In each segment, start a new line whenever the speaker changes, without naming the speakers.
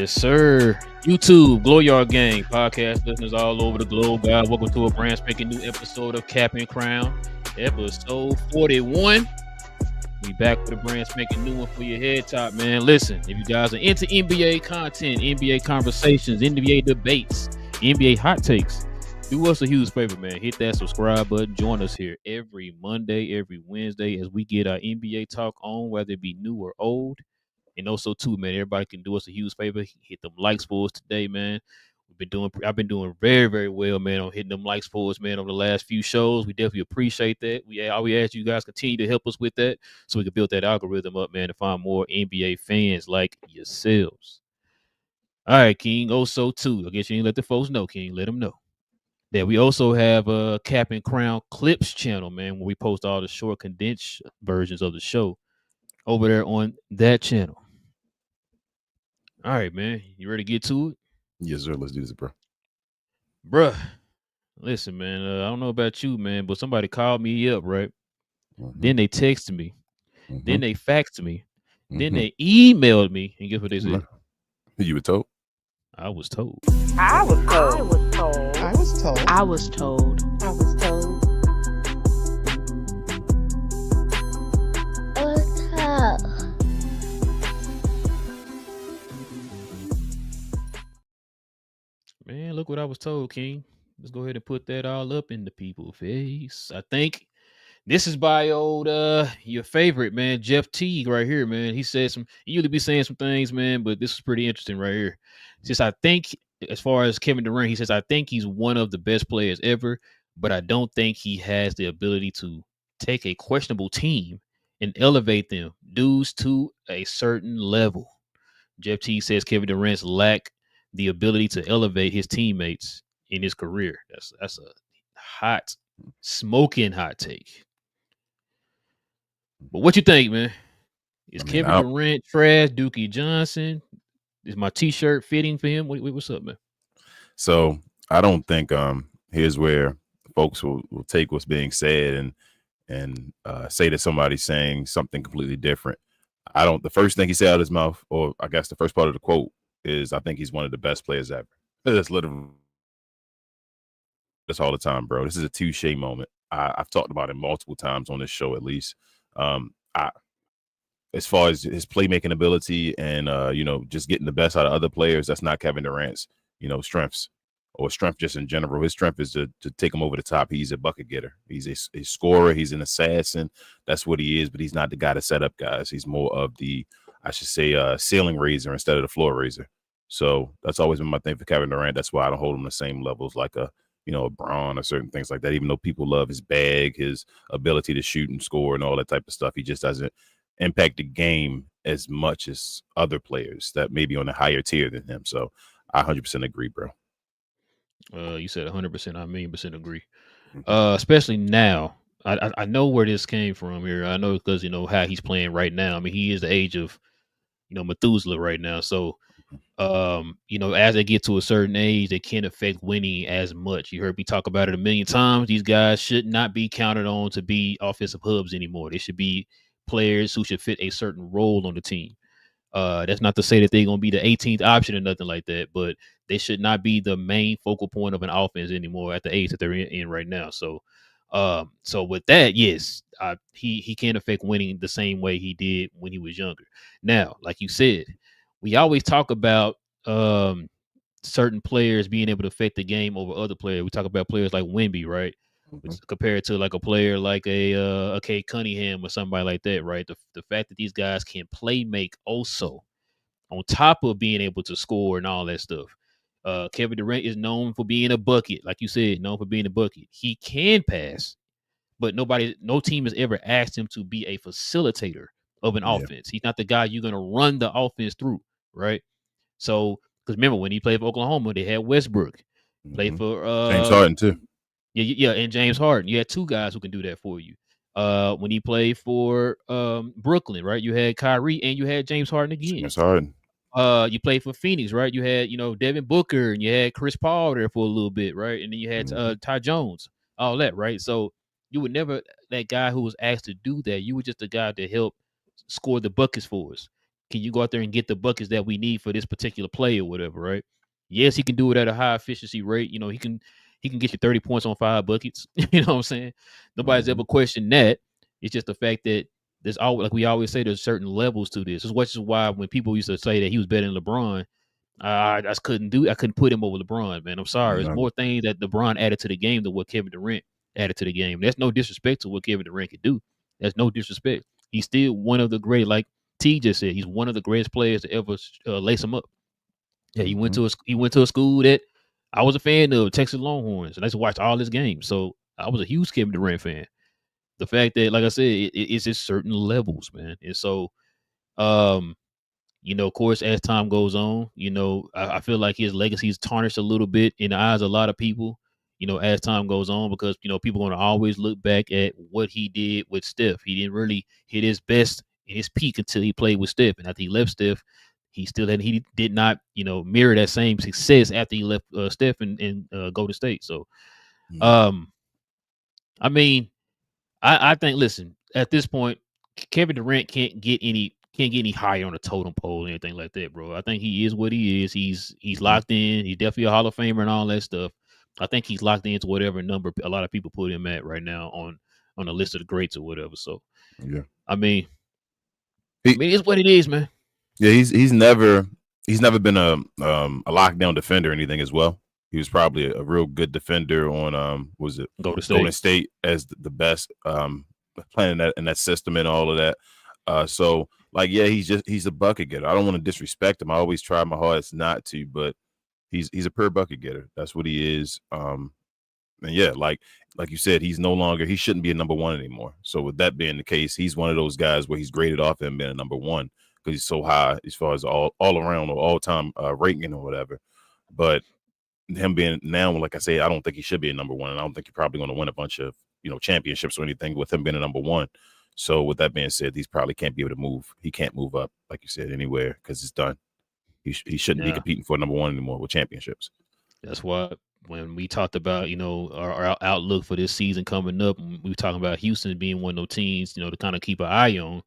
Yes, sir. YouTube, Glow Yard Gang, podcast listeners all over the globe. Guys, welcome to a brand spanking new episode of Cap and Crown, episode 41. We back with a brand spanking new one for your head top, man. Listen, if you guys are into NBA content, NBA conversations, NBA debates, NBA hot takes, do us a huge favor, man. Hit that subscribe button. Join us here every Monday, every Wednesday as we get our NBA talk on, whether it be new or old. And also, too, man, everybody can do us a huge favor. Hit them likes for us today, man. I've been doing very, very well, man, on hitting them likes for us, man, over the last few shows. We definitely appreciate that. We ask you guys continue to help us with that so we can build that algorithm up, man, to find more NBA fans like yourselves. All right, King. Also, too, I guess you didn't let the folks know, King. Let them know that we also have a Cap and Crown Clips channel, man, where we post all the short, condensed versions of the show over there on that channel. All right, man. You ready to get to it?
Yes, sir. Let's do this, bro.
Bruh, listen, man. I don't know about you, man, but somebody called me up, right? Then they texted me. Then they faxed me. Then they emailed me. And guess what they said?
You were told?
I was told.
I was told.
I was told.
I was told.
I was told. I was told.
Man, look what I was told, King. Let's go ahead and put that all up in the people's face. I think this is by old your favorite, man, Jeff Teague right here, man. He said he usually be saying some things, man, but this is pretty interesting right here. Since I think, as far as Kevin Durant, he says, I think he's one of the best players ever, but I don't think he has the ability to take a questionable team and elevate them dudes to a certain level. Jeff Teague says Kevin Durant's lack the ability to elevate his teammates in his career. That's a hot, smoking hot take. But what you think, man? Is Kevin Durant trash? Dookie Johnson? Is my T-shirt fitting for him? What's up, man?
So I don't think here's where folks will take what's being said and say that somebody's saying something completely different. The first thing he said out of his mouth, or I guess the first part of the quote, is I think he's one of the best players ever. That's literally this all the time, bro. This is a touche moment. I've talked about it multiple times on this show, at least. As far as his playmaking ability and just getting the best out of other players, that's not Kevin Durant's strengths, or strength just in general. His strength is to take him over the top. He's a bucket getter. He's a scorer. He's an assassin. That's what he is. But he's not the guy to set up guys. He's more of the, I should say, ceiling raiser instead of the floor raiser. So that's always been my thing for Kevin Durant. That's why I don't hold him the same levels like a Braun or certain things like that. Even though people love his bag, his ability to shoot and score and all that type of stuff, he just doesn't impact the game as much as other players that may be on a higher tier than him. So I 100% agree, bro.
You said 100%. I mean, % agree. Especially now. I know where this came from here. I know because how he's playing right now. I mean, he is the age of Methuselah right now. So as they get to a certain age, they can't affect winning as much. You heard me talk about it a million times. These guys should not be counted on to be offensive hubs anymore. They should be players who should fit a certain role on the team. That's not to say that they're going to be the 18th option or nothing like that, but they should not be the main focal point of an offense anymore at the age that they're in right now. So with that, yes, he can't affect winning the same way he did when he was younger. Now, like you said, we always talk about certain players being able to affect the game over other players. We talk about players like Wemby, right? Compared to like a player like a Kate Cunningham or somebody like that, right? The fact that these guys can play make also on top of being able to score and all that stuff. Kevin Durant is known for being a bucket, like you said, known for being a bucket. He can pass, but no team has ever asked him to be a facilitator of an offense. He's not the guy you're going to run the offense through, right? So, because remember when he played for Oklahoma, they had Westbrook, played for
James Harden too.
Yeah, and James Harden. You had two guys who can do that for you. When he played for Brooklyn, right? You had Kyrie and you had James Harden again.
James Harden.
You played for Phoenix, right? You had Devin Booker and you had Chris Paul there for a little bit, right? And then you had Ty Jones, all that, right? So you would never that guy who was asked to do that. You were just the guy to help score the buckets for us. can you go out there and get the buckets that we need for this particular play or whatever, right? Yes, he can do it at a high efficiency rate. He can get you 30 points on 5 buckets. You know what I'm saying? Nobody's
Mhm.
ever questioned that. It's just the fact that there's always, like we always say, there's certain levels to this. Which is why when people used to say that he was better than LeBron, I just I couldn't put him over LeBron, man. I'm sorry. There's
Never.
more things that LeBron added to the game than what Kevin Durant added to the game. That's no disrespect to what Kevin Durant could do. That's no disrespect. He's still one of the great, like T just said, he's one of the greatest players to ever lace him up. Yeah,
Mhm.
he went to a school that I was a fan of, Texas Longhorns, and I used to watch all his games. So I was a huge Kevin Durant fan. The fact that, like I said, it's just certain levels, man. And so, um, of course, as time goes on, I feel like his legacy is tarnished a little bit in the eyes of a lot of people, as time goes on, because, people are going to always look back at what he did with Steph. He didn't really hit his best in his peak until he played with Steph. And after he left Steph, he did not, mirror that same success after he left Steph and Golden State. So,
Mhm.
um, I mean, I think, listen, at this point, Kevin Durant can't get any higher on the totem pole or anything like that, bro. I think he is what he is. He's
Mhm.
locked in. He's definitely a Hall of Famer and all that stuff. I think he's locked into whatever number a lot of people put him at right now on the list of the greats or whatever. So
Yeah.
I mean,
He
it's what it is, man.
Yeah, he's never been a lockdown defender or anything as well. He was probably a real good defender on was it
Go to
Golden
state.
State as the best playing in that system and all of that. So like yeah, he's a bucket getter. I don't want to disrespect him. I always try my hardest not to, but he's a pure bucket getter. That's what he is. And yeah, like you said, he shouldn't be a number one anymore. So with that being the case, he's one of those guys where he's graded off him being a number one because he's so high as far as all around or all time ranking or whatever. But him being now, like I say, I don't think he should be a number one, and I don't think he's probably going to win a bunch of championships or anything with him being a number one. So with that being said, he's probably can't be able to move. He can't move up, like you said, anywhere because it's done. He shouldn't be
Yeah,
competing for number one anymore with championships.
that's why when we talked about our outlook for this season coming up, we were talking about Houston being one of those teams to kind of keep an eye on.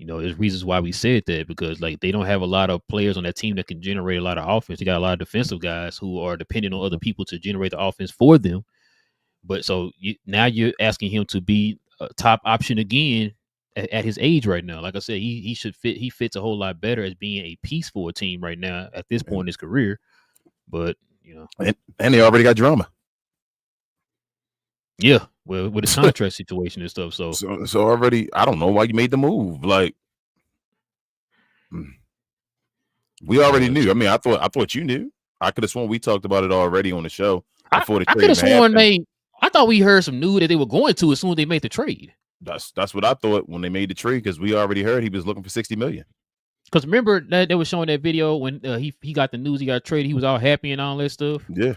There's reasons why we said that because like they don't have a lot of players on that team that can generate a lot of offense. They got a lot of defensive guys who are dependent on other people to generate the offense for them. But so now you're asking him to be a top option again at his age right now. Like I said, he should fit. He fits a whole lot better as being a piece for a team right now at this point
And
in his career. But
and they already got drama.
yeah, well, with his contract situation and stuff. So
So already, I don't know why you made the move. Like we already knew. I mean, I thought you knew. I could have sworn we talked about it already on the show before the
I
trade
could have
even
sworn
happened.
I thought we heard some news that they were going to as soon as they made the trade.
That's what I thought when they made the trade because we already heard he was looking for $60 million.
Because remember that they were showing that video when he got the news he got traded, he was all happy and all that stuff.
Yeah,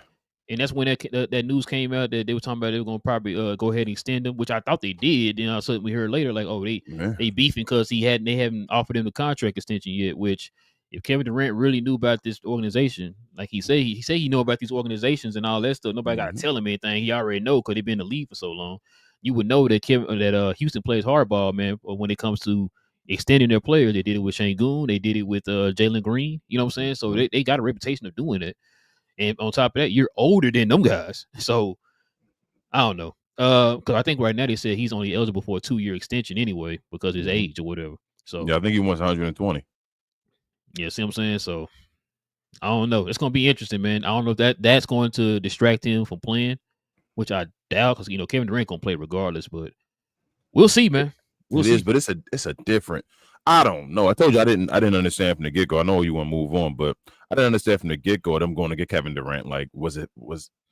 And that's when that news came out that they were talking about they were going to probably go ahead and extend him, which I thought they did. Then all of a sudden we heard later like, oh,
yeah.
they beefing because they haven't offered him the contract extension yet. Which if Kevin Durant really knew about this organization, like he said he know about these organizations and all that stuff, nobody got to tell him anything. He already know because they've been in the league for so long. You would know that Houston plays hardball, man. When it comes to extending their players, they did it with Şengün, they did it with Jalen Green. You know what I'm saying? So they got a reputation of doing it. And on top of that, you're older than them guys. So I don't know. Because I think right now they said he's only eligible for a 2-year extension anyway because of his age or whatever. So
Yeah, I think he wants 120.
yeah, see what I'm saying? So I don't know. It's gonna be interesting, man. I don't know if that's going to distract him from playing, which I doubt because Kevin Durant gonna play regardless, but we'll see, man. We'll
It is,
see.
but it's a different. I don't know. I told you I didn't understand from the get go. I know you want to move on, but I didn't understand from the get go. Them going to get Kevin Durant. Like, was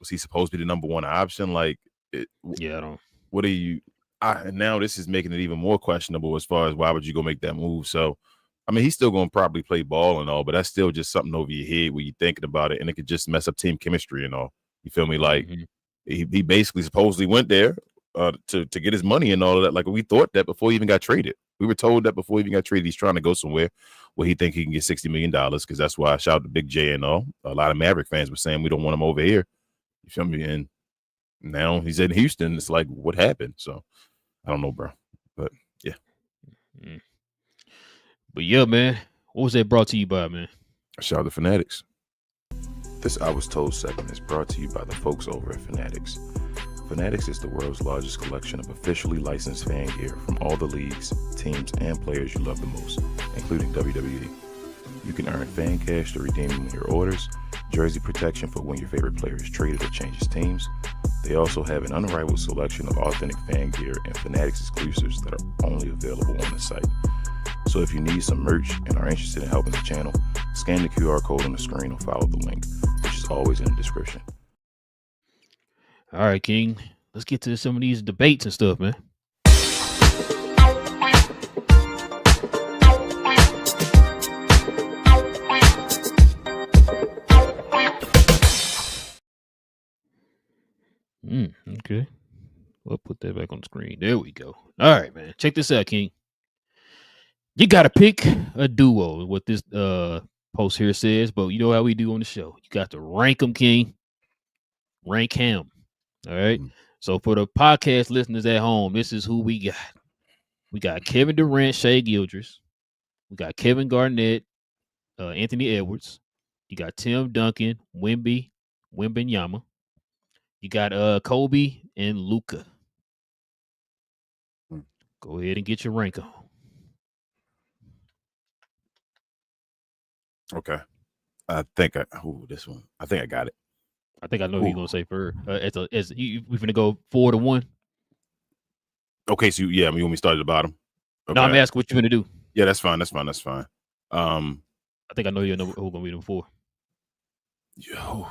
he supposed to be the number one option? Like,
Yeah, I don't.
what are you? And now this is making it even more questionable as far as why would you go make that move? So, I mean, he's still going to probably play ball and all, but that's still just something over your head where you're thinking about it, and it could just mess up team chemistry and all. You feel me? Like
Mhm.
he basically supposedly went there to get his money and all of that. Like we thought that before he even got traded. We were told that before he even got traded, he's trying to go somewhere where he think he can get $60 million because that's why I shouted to Big J and all. A lot of Maverick fans were saying we don't want him over here. You feel me? And now he's in Houston. It's like, what happened? So I don't know, bro. But yeah.
Mm. But yeah, man, What was that brought to you by, man?
Shout out to Fanatics. This I Was Told segment is brought to you by the folks over at Fanatics. Fanatics is the world's largest collection of officially licensed fan gear from all the leagues, teams, and players you love the most, including WWE. You can earn fan cash to redeem when your orders, jersey protection for when your favorite player is traded or changes teams. They also have an unrivaled selection of authentic fan gear and Fanatics exclusives that are only available on the site. So if you need some merch and are interested in helping the channel, scan the QR code on the screen or follow the link, which is always in the description.
All right, King. Let's get to some of these debates and stuff, man. Okay. We'll put that back on the screen. There we go. All right, man. Check this out, King. You gotta pick a duo, what this post here says, but you know how we do on the show. You got to rank them, King. Rank him. All right. So for the podcast listeners at home, this is who we got. We got Kevin Durant, Shai Gilgeous. We got Kevin Garnett, Anthony Edwards. You got Tim Duncan, Wembanyama. You got Kobe and Luka. Go ahead and get your rank on.
Okay. I think this one. I think I got it.
I think I know who you're gonna say first. We finna go 4-1.
Okay, so you want me to start at the bottom? Okay.
No, I'm asking what you're gonna do.
Yeah, that's fine. That's fine.
I think I know you know who's gonna be number 4.
Yo.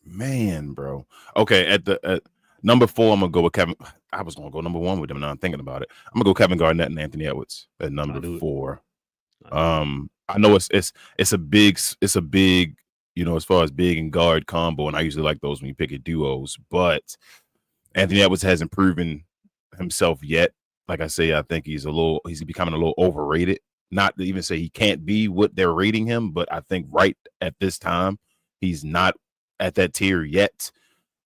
Man, bro. Okay, at number 4, I'm gonna go with Kevin. I was gonna go number 1 with him. Now I'm thinking about it. I'm gonna go Kevin Garnett and Anthony Edwards at number 4. I know it's a big, as far as big and guard combo, and I usually like those when you pick at duos. But Anthony Edwards hasn't proven himself yet. Like I say, I think he's becoming a little overrated. Not to even say he can't be what they're rating him, but I think right at this time he's not at that tier yet.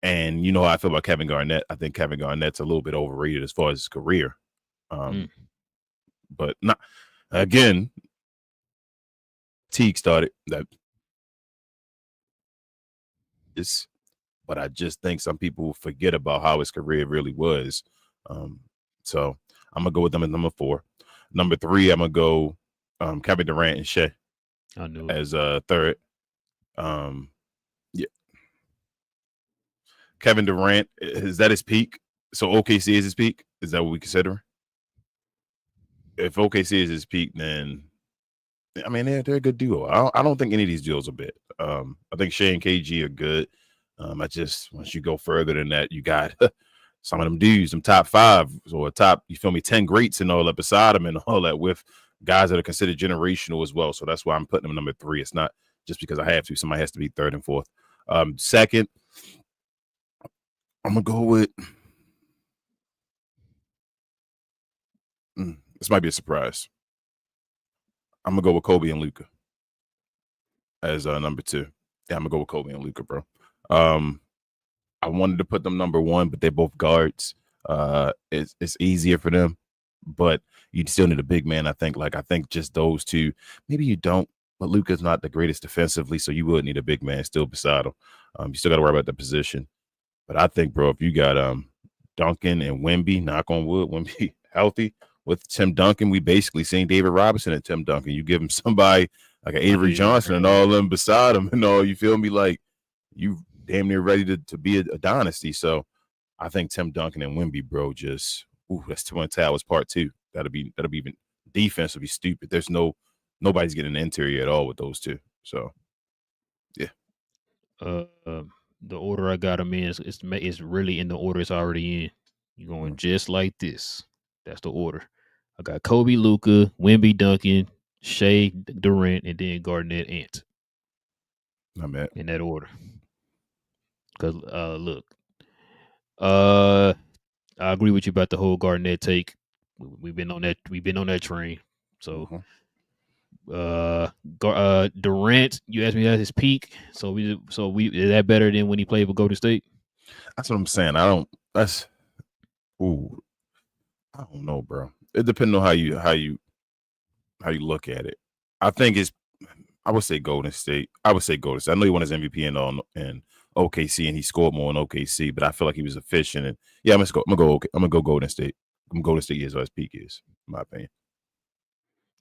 And you know how I feel about Kevin Garnett. I think Kevin Garnett's a little bit overrated as far as his career. But not again. Teague started that. But I just think some people forget about how his career really was. So I'm gonna go with them at number 4. Number 3, I'm gonna go Kevin Durant and Shai as third. Yeah. Kevin Durant, is that his peak? So OKC is his peak? Is that what we consider? If OKC is his peak, then I mean they're a good duo. I don't think any of these duos are bad. I think Shai and KG are good. Once you go further than that, you got some of them dudes, some top 5 or top, 10 greats and all that beside them and all that with guys that are considered generational as well. So that's why I'm putting them number 3. It's not just because I have to. Somebody has to be 3rd and 4th. Second, I'm gonna go with this might be a surprise. I'm gonna go with Kobe and Luka as number 2. Yeah, I'm gonna go with Kobe and Luka, bro. I wanted to put them number 1, but they're both guards. It's easier for them, but you still need a big man. I think just those two. Maybe you don't, but Luka's not the greatest defensively, so you would need a big man still beside him. You still got to worry about the position. But I think, bro, if you got Duncan and Wemby, knock on wood, Wemby healthy with Tim Duncan, we basically seen David Robinson and Tim Duncan. You give him somebody like an Avery Johnson and all of them beside him, and all, you feel me? Like you damn near ready to be a dynasty. So I think Tim Duncan and Wemby, bro, that's Twin Towers part 2. That'll be even defense would be stupid. There's nobody's getting an interior at all with those two. So yeah.
The order I got them in is really in the order it's already in. You're going just like this. That's the order. I got Kobe, Luka, Wemby, Duncan, Shai, Durant, and then Garnett, Ant.
Not bad.
In that order. Because look, I agree with you about the whole Garnett take. We've been on that train. So Durant, you asked me at his peak. So we is that better than when he played with Golden State?
That's what I'm saying. I don't That's ooh. I don't know, bro. It depends on how you look at it. I think it's. I would say Golden State. I would say Golden State. I know he won his MVP in OKC and he scored more in OKC, but I feel like he was efficient. And yeah, I'm gonna go. I'm gonna go Golden State. Golden State is what his peak is, in my opinion.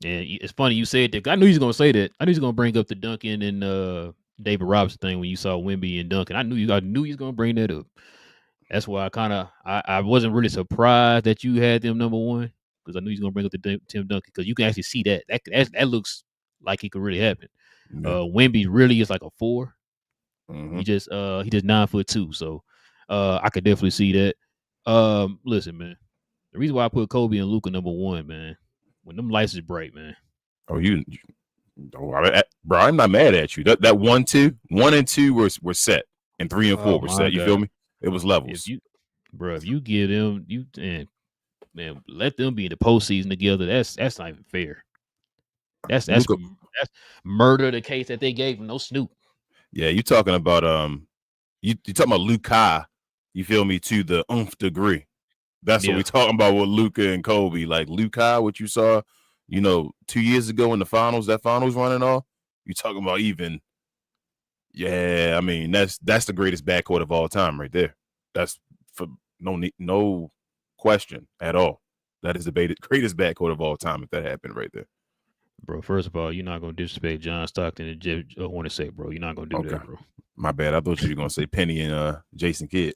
Yeah, it's funny you said that. I knew he was gonna say that. I knew he was gonna bring up the Duncan and David Robinson thing when you saw Wemby and Duncan. I knew he was gonna bring that up. That's why I wasn't really surprised that you had them number one because I knew he was gonna bring up the Tim Duncan because you can actually see that looks like it could really happen.
Yeah.
Wemby really is like a 4.
Mhm.
He just 9'2", so I could definitely see that. Listen, man, the reason why I put Kobe and Luka number one, man, when them lights is bright, man.
Oh, bro, I'm not mad at you. That 1-2, 1 and 2 were set, and 3 and 4 were set. You feel me? It was levels.
If you give them man, let them be in the postseason together. That's not even fair. That's murder the case that they gave him. No Snoop.
Yeah, you talking about you talking about Luka, you feel me, to the degree. That's what we talking about with Luka and Kobe. Like Luka, what you saw, 2 years ago in the finals, that finals running off. You talking about even? Yeah, I mean that's the greatest backcourt of all time right there. That's for no question at all. That is the greatest backcourt of all time if that happened right there.
Bro, first of all, you're not gonna disrespect John Stockton and Jeff Hornacek, bro. You're not gonna do that, bro.
My bad. I thought you were gonna say Penny and Jason Kidd,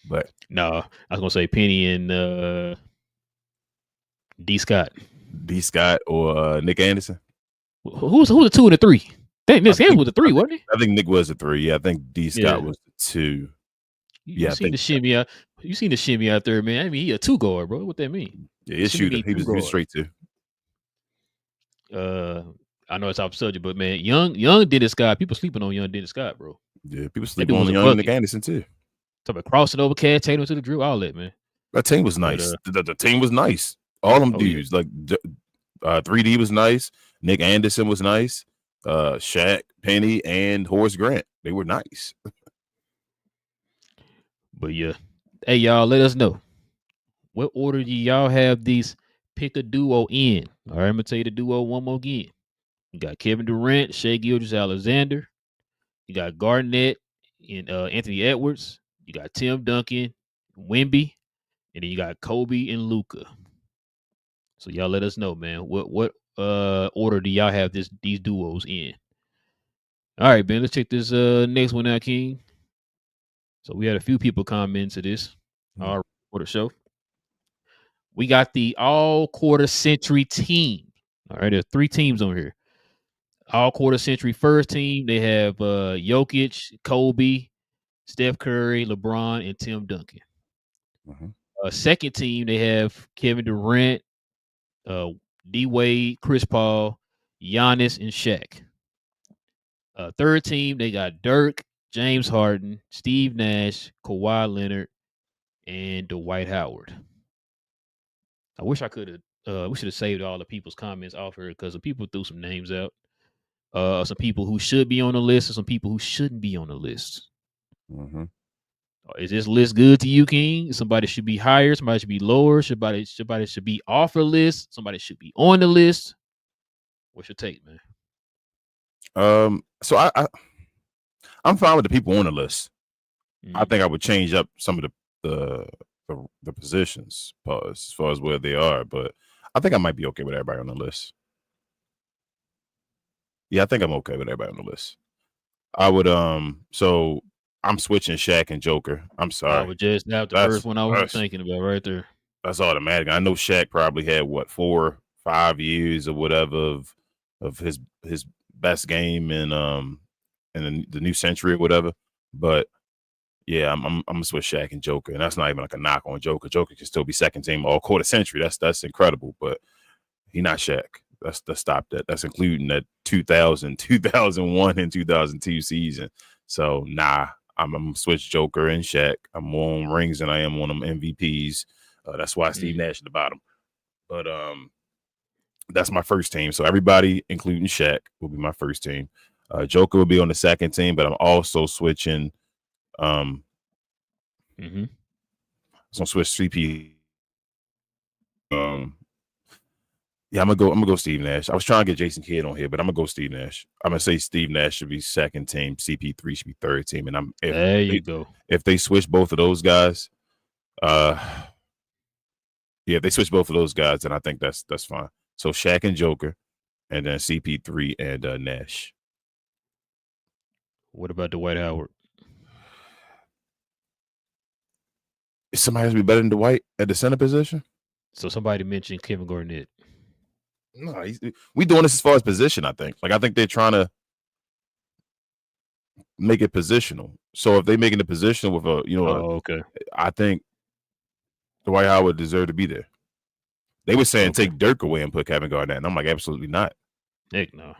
but
no, I was gonna say Penny and D. Scott
or Nick Anderson.
Who's the 2 and the 3? Nick Anderson was the 3, wasn't he?
I think Nick was the 3. Yeah, I think D. Scott was the 2.
You seen the shimmy out. You seen the shimmy out there, man. I mean, he a 2 guard, bro. What that mean?
Yeah, he's shooting. He was straight 2.
I know it's off subject, but man, young Dennis Scott. People sleeping on young Dennis Scott, bro.
Yeah, people sleeping on young Nick Anderson too.
Talk about crossing over, catch, taking him to the drill, all that, man.
That team was nice. The team was nice. All them dudes, like 3D was nice. Nick Anderson was nice. Shaq, Penny, and Horace Grant. They were nice.
But yeah, hey y'all, let us know what order do y'all have these pick a duo in. All right, I'm gonna tell you the duo one more again. You got Kevin Durant, Shai Gilgeous-Alexander. You got Garnett and Anthony Edwards. You got Tim Duncan, Wemby, and then you got Kobe and Luka. So y'all let us know, man. What order do y'all have these duos in? All right, man. Let's check this next one out, King. So we had a few people comment to this for the show. We got the all quarter century team. All right, there's 3 teams on here. All quarter century first team, they have Jokic, Kobe, Steph Curry, LeBron, and Tim Duncan. Second team, they have Kevin Durant, D Wade, Chris Paul, Giannis, and Shaq. Third team, they got Dirk, James Harden, Steve Nash, Kawhi Leonard, and Dwight Howard. I wish I could have. We should have saved all the people's comments off here because the people threw some names out. Some people who should be on the list and some people who shouldn't be on the list. Is this list good to you, King? Somebody should be higher. Somebody should be lower. Somebody should be off the list. Somebody should be on the list. What's your take, man?
So I'm fine with the people on the list. I think I would change up some of the positions as far as where they are, but I think I might be okay with everybody on the list. Yeah, I think I'm okay with everybody on the list. I would so I'm switching Shaq and Joker. I'm sorry.
I was just the first one I was thinking about right there.
That's automatic. I know Shaq probably had 4 5 years or whatever of his best game in the new century or whatever. But yeah, I'm gonna switch Shaq and Joker, and that's not even like a knock on Joker. Joker can still be second team all quarter century. That's incredible, but he not Shaq. Let's stop that. That's including that 2000, 2001, and 2002 season. So nah, I'm gonna switch Joker and Shaq. I'm more on rings than I am on them MVPs. That's why Steve Nash at the bottom. But that's my first team. So everybody, including Shaq, will be my first team. Joker will be on the second team, but I'm also switching. So I'm switch CP. Yeah, I'm gonna go Steve Nash. I was trying to get Jason Kidd on here, but I'm gonna go Steve Nash. I'm gonna say Steve Nash should be second team, CP3 should be third team, and
There you go.
if they switch both of those guys, yeah, if they switch both of those guys, then I think that's fine. So Shaq and Joker, and then CP3 and Nash.
What about Dwight Howard?
Somebody has to be better than Dwight at the center position.
So somebody mentioned Kevin Garnett.
No, we doing this as far as position. I think they're trying to make it positional. So if they making the position with
okay.
I think Dwight Howard deserved to be there. They were saying take Dirk away and put Kevin Garnett, and I'm like, absolutely not.
Heck no.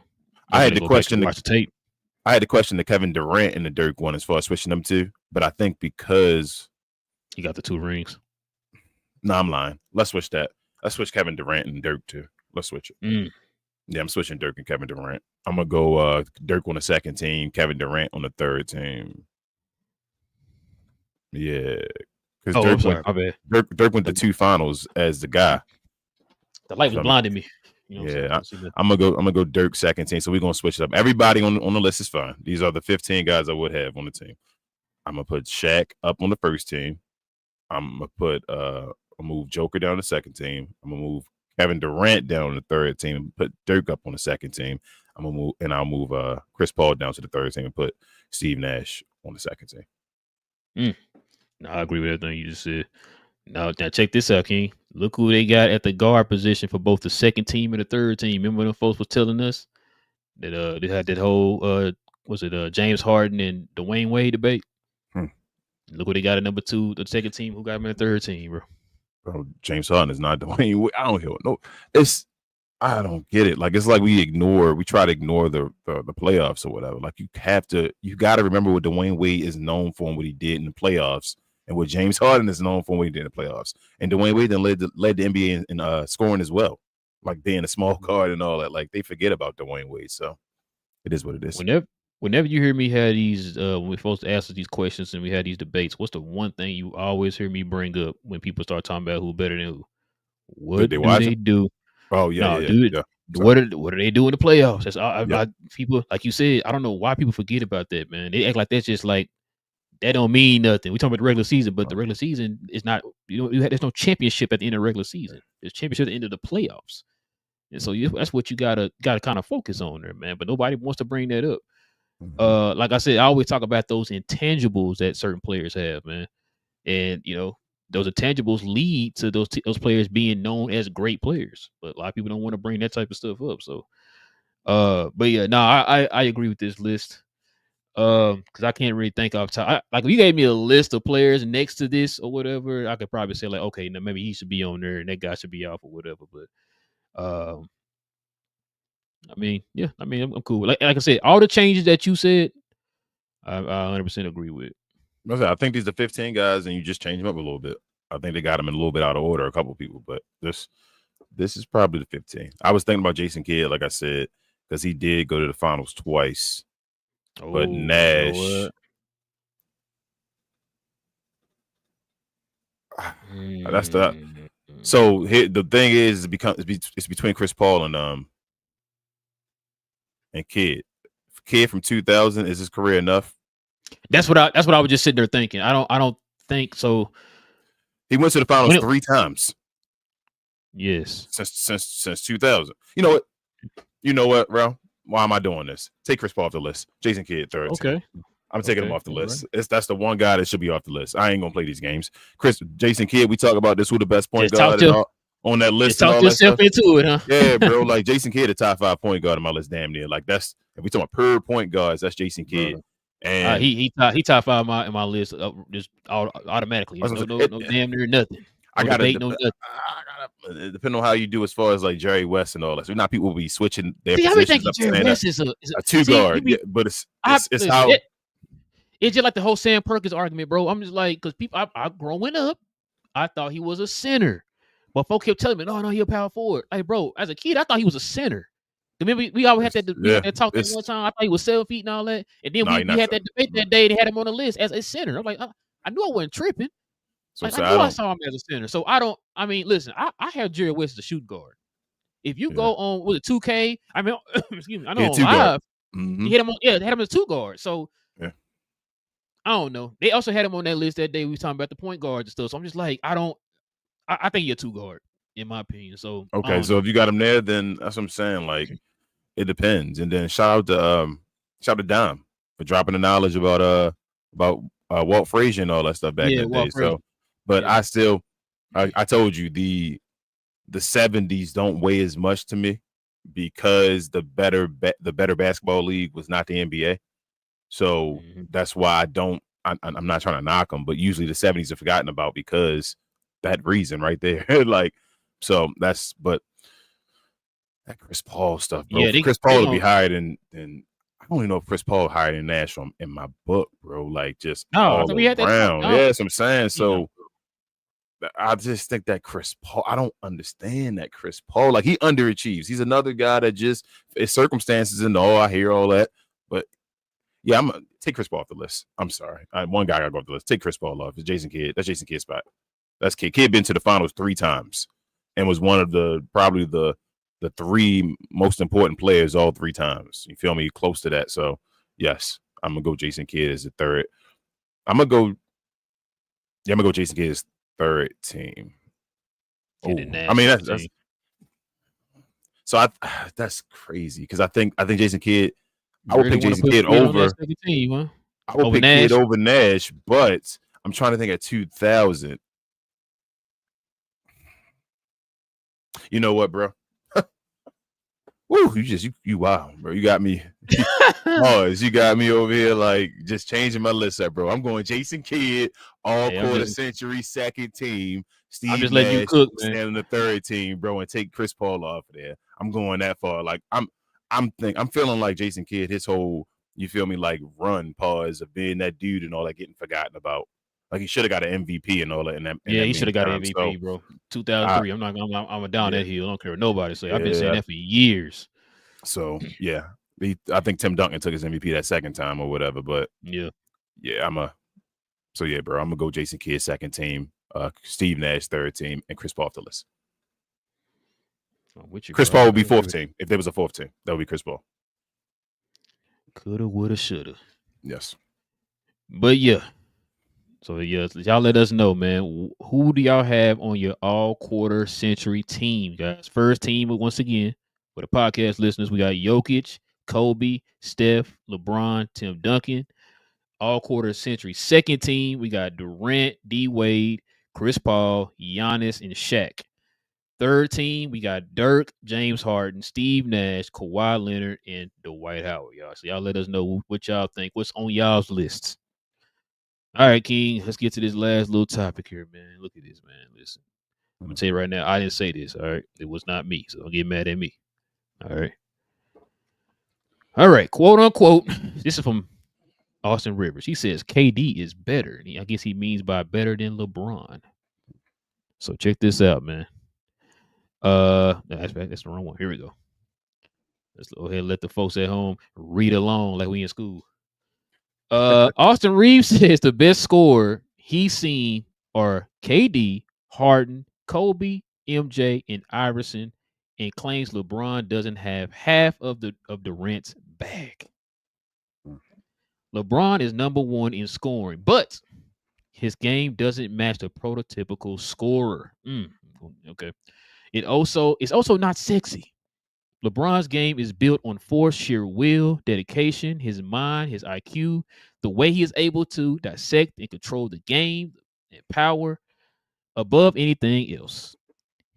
I had to question
watch the tape.
I had to question the Kevin Durant and the Dirk one as far as switching them two, but I think because
he got the 2 rings.
No, I'm lying. Let's switch that. Let's switch Kevin Durant and Dirk too. Let's switch it. Yeah, I'm switching Dirk and Kevin Durant. I'm gonna go Dirk on the second team, Kevin Durant on the third team. Yeah, because Dirk went to 2 finals as the guy.
The light was blinding me.
I'm gonna go Dirk second team. So we're gonna switch it up. Everybody on the list is fine. These are the 15 guys I would have on the team. I'm gonna put Shaq up on the first team. I'm gonna put I'll move Joker down the second team. I'm gonna move Kevin Durant down on the third team and put Dirk up on the second team. I'll move Chris Paul down to the third team and put Steve Nash on the second team.
No, I agree with everything you just said. Now check this out, King. Look who they got at the guard position for both the second team and the third team. Remember when them folks was telling us that they had that whole James Harden and Dwayne Wade debate? Look what they got at number 2, the second team. Who got him in the third team, bro?
Bro, James Harden is not Dwayne Wade. I don't hear no. I don't get it. Like it's like we try to ignore the playoffs or whatever. Like you got to remember what Dwayne Wade is known for and what he did in the playoffs, and what James Harden is known for and what he did in the playoffs. And Dwayne Wade then led the NBA in scoring as well, like being a small guard and all that. Like they forget about Dwayne Wade, so it is what it is.
Whenever you hear me have these, when we're supposed to answer these questions and we had these debates, what's the one thing you always hear me bring up when people start talking about who better than who? What do they do?
Oh yeah,
What do they do in the playoffs? That's people, like you said. I don't know why people forget about that, man. They act like that's just like that don't mean nothing. We talking about the regular season, but the regular season is not. There's no championship at the end of the regular season. There's championship at the end of the playoffs, and so that's what you gotta kind of focus on there, man. But nobody wants to bring that up. Like I said, I always talk about those intangibles that certain players have, man, and those intangibles lead to those players being known as great players. But a lot of people don't want to bring that type of stuff up. So, but yeah, no, I agree with this list. Because I can't really think off top. Like if you gave me a list of players next to this or whatever, I could probably say like, okay, now maybe he should be on there and that guy should be off or whatever. But I'm cool. Like I said, all the changes that you said, I 100% agree with.
I think these are 15 guys, and you just change them up a little bit. I think they got them in a little bit out of order, a couple people, but this is probably the 15. I was thinking about Jason Kidd, like I said, because he did go to the finals twice. But Nash, that's the. So here, the thing is, it's between Chris Paul and Kidd. Kidd from 2000, is his career enough?
That's what I was just sitting there thinking. I don't think so.
He went to the finals 3 times.
Yes,
since 2000. You know what, Ralph? Why am I doing this? Take Chris Paul off the list. Jason Kidd, third.
Okay.
Team. I'm taking him off the list. Right. That's the one guy that should be off the list. I ain't gonna play these games. Jason Kidd, we talk about this. Who the best point guard on that list?
Talk yourself into it, huh?
Yeah, bro. Like Jason Kidd, the top 5 point guard on my list, damn near. Like if we talking about per point guards, that's Jason Kidd. And
he top 5 in my list just automatically. No damn near nothing.
I gotta depending on how you do as far as like Jerry West and all that. So not people will be switching their positions up.
Jerry West is a
2 guard, but it's how
it's just like the whole Sam Perkins argument, bro. I'm just like, because people, I growing up, I thought he was a center, but folks kept telling me, no, he a power forward. Like, bro, as a kid, I thought he was a center. Remember, we always had that talk that one time. I thought he was 7 feet and all that, and then we had that debate that day. They had him on the list as a center. I'm like, I knew I wasn't tripping.
So
Like I
say I
knew I
don't.
saw him as a center. So I don't. I mean, listen, I have Jerry West as a shoot guard. If you
Yeah,
go on with a 2K, I mean, excuse me, I
he
know
had
on
two guard.
live,
Mm-hmm.
they had him on. Yeah, they had him as 2 guard. So
Yeah.
I don't know. They also had him on that list that day. We was talking about the point guards and stuff. So I'm just like, I don't. I think you're a 2 guard in my opinion. So I
Okay,
don't
so
know.
if you got him there, then that's what I'm saying. Like it depends. And then shout out to Dom for dropping the knowledge about Walt Frazier and all that stuff back in
Yeah,
the day.
Walt Frazier.
So, but
Yeah.
I told you the 70s don't weigh as much to me because the better basketball league was not the NBA. So
Mhm.
that's why I'm not trying to knock them, but usually the 70s are forgotten about because that reason right there. Like, so but that Chris Paul stuff, bro.
Yeah,
For Chris
they
Paul to be
gonna
higher than I don't even know if Chris Paul higher than Nash in my book, bro. Like just
no. I
all
thought we had that talk.
around.
No,
Yeah, that's what I'm saying.
you know.
So I just think that Chris Paul, I don't understand that Chris Paul. Like he underachieves. He's another guy that just his circumstances and all. I hear all that, but yeah, I'm gonna take Chris Paul off the list. I'm sorry. One guy gotta go off the list. Take Chris Paul off. It's Jason Kidd. That's Jason Kidd's spot. That's Kidd. Kidd been to the finals 3 times and was one of probably the 3 most important players all 3 times. You feel me? Close to that. So yes, I'm gonna go Jason Kidd as the third. I'm gonna go Jason Kidd as third team.
And
Oh,
then
I
Nash
mean
second
that's
team.
so that's crazy because I think Jason Kidd.
You
I would
really
pick
want to
Jason
put
Kidd
Kidd on that
over.
second team, huh?
I would
Over
pick Kidd
Nash.
over Nash, but I'm trying to think at 2000. You know what, bro? Woo, you wow, bro. You got me. You got me over here like just changing my list up, bro. I'm going Jason Kidd, all
Hey,
quarter century, second team.
I'm
Steve
just letting you
Nash
cook, man.
standing the third team, bro, and take Chris Paul off of there. I'm going that far. Like I'm feeling like Jason Kidd, his whole, you feel me, like run pause of being that dude and all that getting forgotten about. Like he should have got an MVP and all that in that
Yeah, he should have got an
meantime. So
MVP, bro.
I
2003. I'm down
yeah,
that hill. I don't care what nobody say. I've been saying
yeah.
that for years.
So yeah. I think Tim Duncan took his MVP that second time or whatever, but
Yeah.
yeah, so yeah, bro. I'm gonna go Jason Kidd second team, Steve Nash third team, and Chris Paul off the list.
I'm with you,
Chris
bro.
Paul
I
would be
agree
fourth
with
team if there was a fourth team. That would be Chris Paul.
Coulda, woulda, shoulda.
Yes.
But yeah. So yeah, y'all let us know, man. Who do y'all have on your all quarter century team, guys? First team, once again, for the podcast listeners, we got Jokic, Kobe, Steph, LeBron, Tim Duncan. All quarter century. Second team, we got Durant, D Wade, Chris Paul, Giannis, and Shaq. Third team, we got Dirk, James Harden, Steve Nash, Kawhi Leonard, and Dwight Howard, y'all. So y'all let us know what y'all think. What's on y'all's lists? All right, King, let's get to this last little topic here, man. Look at this, man. Listen, I'm going to tell you right now, I didn't say this, all right? It was not me, so don't get mad at me. All right. All right, quote unquote. This is from Austin Rivers. He says KD is better. I guess he means by better than LeBron. So check this out, man. That's the wrong one. Here we go. Let's go ahead and let the folks at home read along like we in school. Austin Reeves says the best scorer he's seen are KD, Harden, Kobe, MJ, and Iverson, and claims LeBron doesn't have half of Durant's bag. LeBron is number 1 in scoring, but his game doesn't match the prototypical scorer. Okay. It's also not sexy. LeBron's game is built on force, sheer will, dedication, his mind, his IQ, the way he is able to dissect and control the game and power above anything else.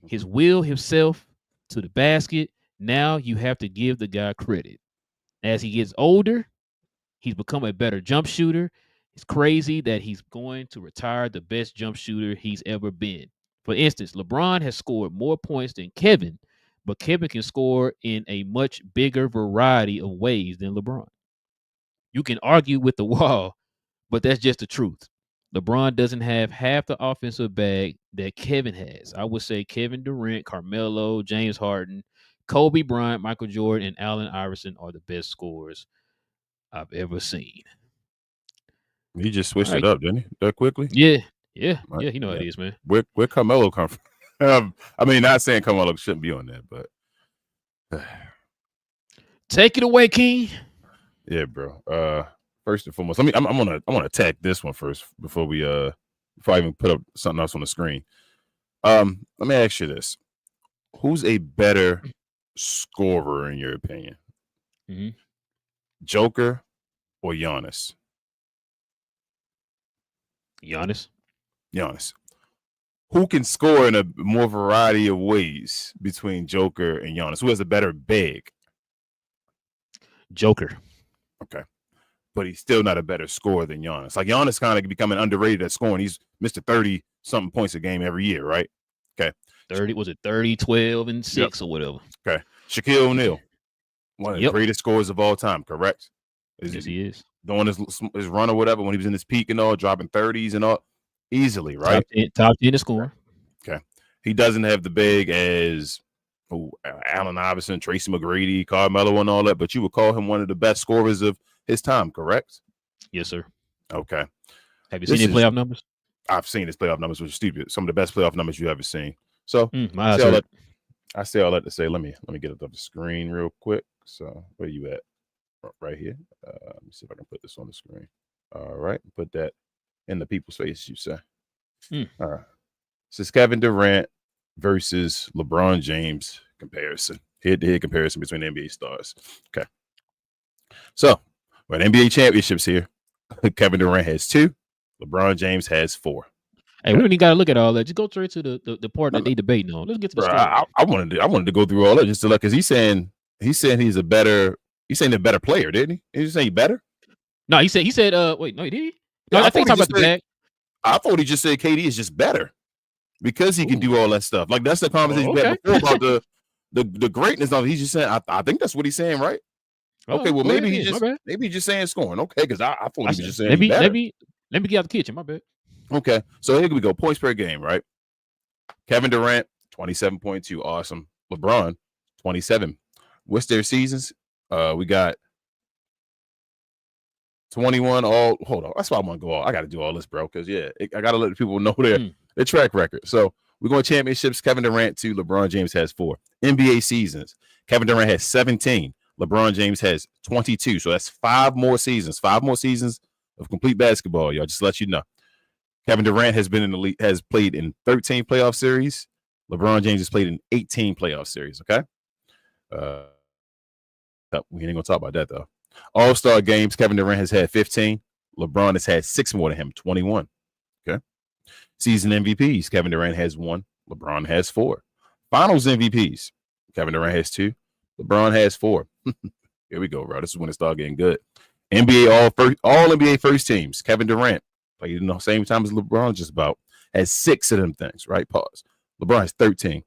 His will himself to the basket. Now you have to give the guy credit. As he gets older, he's become a better jump shooter. It's crazy that he's going to retire the best jump shooter he's ever been. For instance, LeBron has scored more points than Kevin, but Kevin can score in a much bigger variety of ways than LeBron. You can argue with the wall, but that's just the truth. LeBron doesn't have half the offensive bag that Kevin has. I would say Kevin Durant, Carmelo, James Harden, Kobe Bryant, Michael Jordan, and Allen Iverson are the best scorers I've ever seen.
He just
All
switched it
right.
up, didn't he? That quickly?
Yeah. Yeah,
Right?
yeah, you know how
Yeah.
it is, man.
Where Carmelo come from? I mean, not saying Carmelo shouldn't be on that, but
Take it away, King.
yeah, bro. First and foremost, I'm gonna attack this one first before I even put up something else on the screen. Let me ask you this: who's a better scorer in your opinion,
hmm
Joker or Giannis?
Giannis.
Giannis. Who can score in a more variety of ways between Joker and Giannis? Who has a better big?
Joker.
Okay. But he's still not a better scorer than Giannis. Like Giannis kind of becoming underrated at scoring. He's Mr. 30 something points a game every year, right? Okay.
30, was it 30, 12, and 6 or whatever?
Okay. Shaquille O'Neal, one of the
Yep.
greatest scorers of all time, correct?
Yes, he is.
Doing his run or whatever when he was in his peak and all, dropping 30s and all, easily, right?
Top 10 in scoring.
Okay. He doesn't have the big as Allen Iverson, Tracy McGrady, Carmelo, and all that, but you would call him one of the best scorers of his time, correct?
Yes, sir.
Okay.
Have you seen any playoff numbers?
I've seen his playoff numbers, which are stupid. Some of the best playoff numbers you ever seen. So
My eyes hurt.
I say all that to say, let me get it up the screen real quick. So where you at? Right here. Let me see if I can put this on the screen. All right. Put that in the people's face, you say. All right. This is Kevin Durant versus LeBron James comparison. Head-to-head comparison between NBA stars. Okay. So, we're at NBA championships here. Kevin Durant has 2. LeBron James has 4.
Hey, we don't even got to look at all that. Just go straight to the part that they debating on. Let's get to the
Bro,
story.
I wanted to go through all that just to look, because he's saying he's a better player, didn't he? He saying he better?
No, he said wait, no, did he? No,
Yeah,
I think
he
talking about the
said-
bag.
I thought he just said KD is just better because he can do all that stuff. Like that's the conversation we had before about the greatness of it. He's just saying I think that's what he's saying, right? Okay, well maybe he's just saying scoring. Okay, because I thought he was just saying
let me get out the kitchen. My bad.
Okay, so here we go. Points per game, right? Kevin Durant, 27.2. Awesome. LeBron, 27. What's their seasons? We got 21 all. Hold on. That's why I'm going to go all. I got to do all this, bro, because, I got to let people know their track record. So we're going championships. Kevin Durant, 2. LeBron James has 4. NBA seasons. Kevin Durant has 17. LeBron James has 22. So that's 5 more seasons. 5 more seasons of complete basketball, y'all. Just to let you know. Kevin Durant has been in the league, has played in 13 playoff series. LeBron James has played in 18 playoff series. Okay. We ain't gonna talk about that though. All-Star games, Kevin Durant has had 15. LeBron has had 6 more than him, 21. Okay. Season MVPs, Kevin Durant has 1. LeBron has 4. Finals MVPs, Kevin Durant has 2. LeBron has 4. Here we go, bro. This is when it started getting good. NBA all NBA first teams, Kevin Durant played in the same time as LeBron, just about has 6 of them things. Right? Pause. LeBron has 13.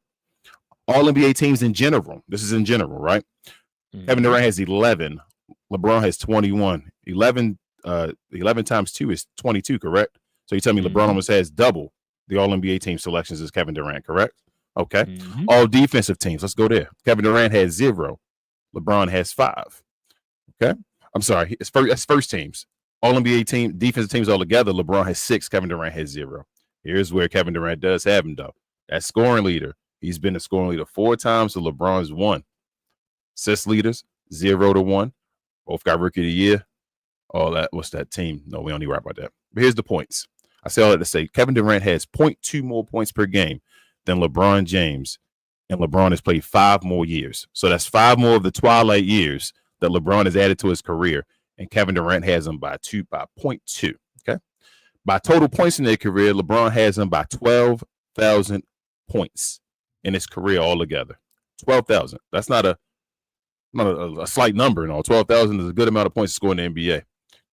All NBA teams in general. This is in general, right? Kevin Durant has 11. LeBron has 21. 11 times 2 is 22, correct? So you tell me LeBron almost has double the All-NBA team selections as Kevin Durant, correct? Okay. All defensive teams. Let's go there. Kevin Durant has 0. LeBron has 5. Okay. I'm sorry. That's first teams. All-NBA team, defensive teams all together. LeBron has 6. Kevin Durant has 0. Here's where Kevin Durant does have him, though. That's scoring leader. He's been a scoring leader 4 times, so LeBron's 1. Assist leaders, 0 to 1. Both got rookie of the year. All that. What's that team? No, we don't need to worry about that. But here's the points. I say all that to say Kevin Durant has 0.2 more points per game than LeBron James, and LeBron has played 5 more years. So that's 5 more of the twilight years that LeBron has added to his career, and Kevin Durant has them by 0.2. Okay. By total points in their career, LeBron has them by 12,000 points in his career altogether. 12,000. That's not a slight number and all. 12,000 is a good amount of points to score in the NBA.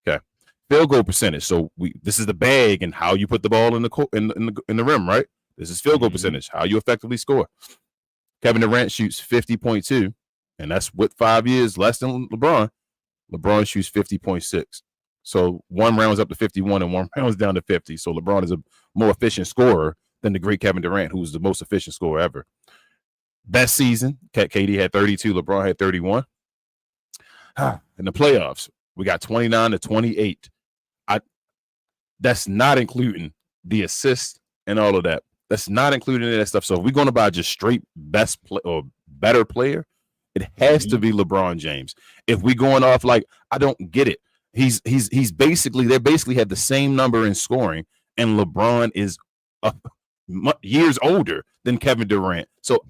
Okay. Field goal percentage. So this is the bag and how you put the ball in the rim, right? This is field goal percentage, how you effectively score. Kevin Durant shoots 50.2, and that's with 5 years less than LeBron. LeBron shoots 50.6. So one rounds up to 51 and one rounds down to 50. So LeBron is a more efficient scorer than the great Kevin Durant, who's the most efficient scorer ever. Best season, KD had 32, LeBron had 31. In the playoffs, we got 29 to 28. That's not including the assist, and all of that. That's not included in that stuff. So if we're going to buy just straight best play or better player, it has to be LeBron James. If we going off like, I don't get it. He's basically, they basically have the same number in scoring, and LeBron is years older than Kevin Durant. So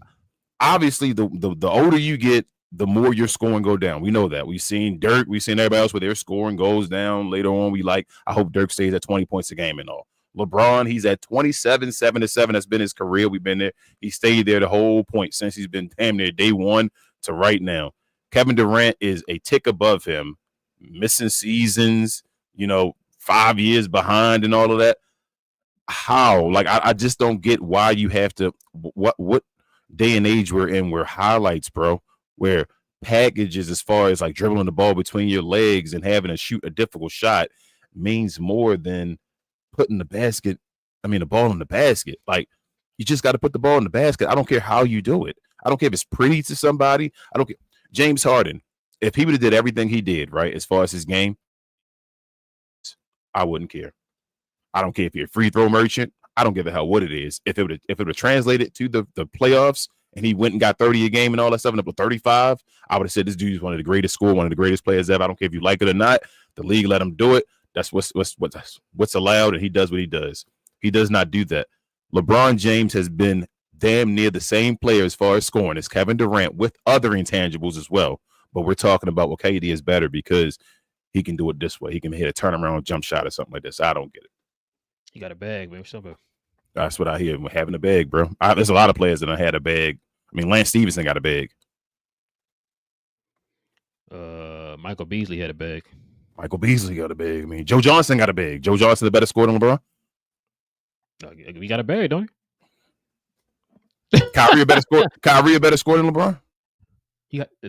obviously, the older you get, the more your scoring go down. We know that. We've seen Dirk. We've seen everybody else where their scoring goes down later on. I hope Dirk stays at 20 points a game and all. LeBron, he's at 27, 7-7. That's been his career. We've been there. He stayed there the whole point since he's been damn near day one to right now. Kevin Durant is a tick above him, missing seasons, 5 years behind and all of that. How? Like, I just don't get why you have to. What day and age we're in, where highlights, bro, where packages as far as like dribbling the ball between your legs and having to shoot a difficult shot means more than putting the ball in the basket. Like, you just got to put the ball in the basket. I don't care how you do it. I don't care if it's pretty to somebody. I don't care. James Harden, if he would have did everything he did, right, as far as his game, I wouldn't care. I don't care if you're a free throw merchant. I don't give a hell what it is. If it would translated to the playoffs and he went and got 30 a game and all that stuff and up to 35, I would have said this dude is one of the greatest scorers, one of the greatest players ever. I don't care if you like it or not. The league let him do it. That's what's allowed, and he does what he does. He does not do that. LeBron James has been damn near the same player as far as scoring as Kevin Durant, with other intangibles as well. But we're talking about, well, KD is better because he can do it this way. He can hit a turnaround jump shot or something like this. I don't get it.
He got a bag, man.
That's what I hear. Having a bag, bro. There's a lot of players that have had a bag. I mean, Lance Stevenson got a bag.
Michael Beasley had a bag.
Michael Beasley got a bag. I mean, Joe Johnson got a bag. Joe Johnson, the better scorer than LeBron.
We got a bag, don't
he? Kyrie a better scorer. Kyrie a better scorer than LeBron.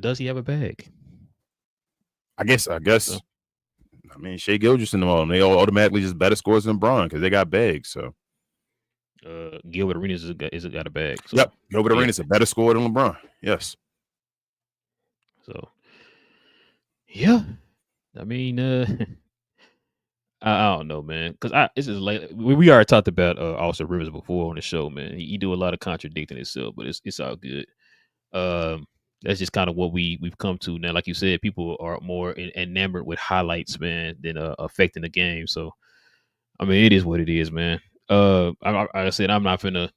Does he have a bag?
I guess. So. I mean, Shea Gilgeous and them all, they all automatically just better scores than LeBron because they got bags. So,
Gilbert Arenas is got a bag. So,
yep, Gilbert Arenas is a better scorer than LeBron. Yes.
So, yeah, I mean, I don't know, man, because this is late. We already talked about Austin Rivers before on the show, man. He do a lot of contradicting himself, but it's all good. That's just kind of what we've come to now. Like you said, people are more enamored with highlights, man, than affecting the game. So, I mean, it is what it is, man. I said, I'm not finna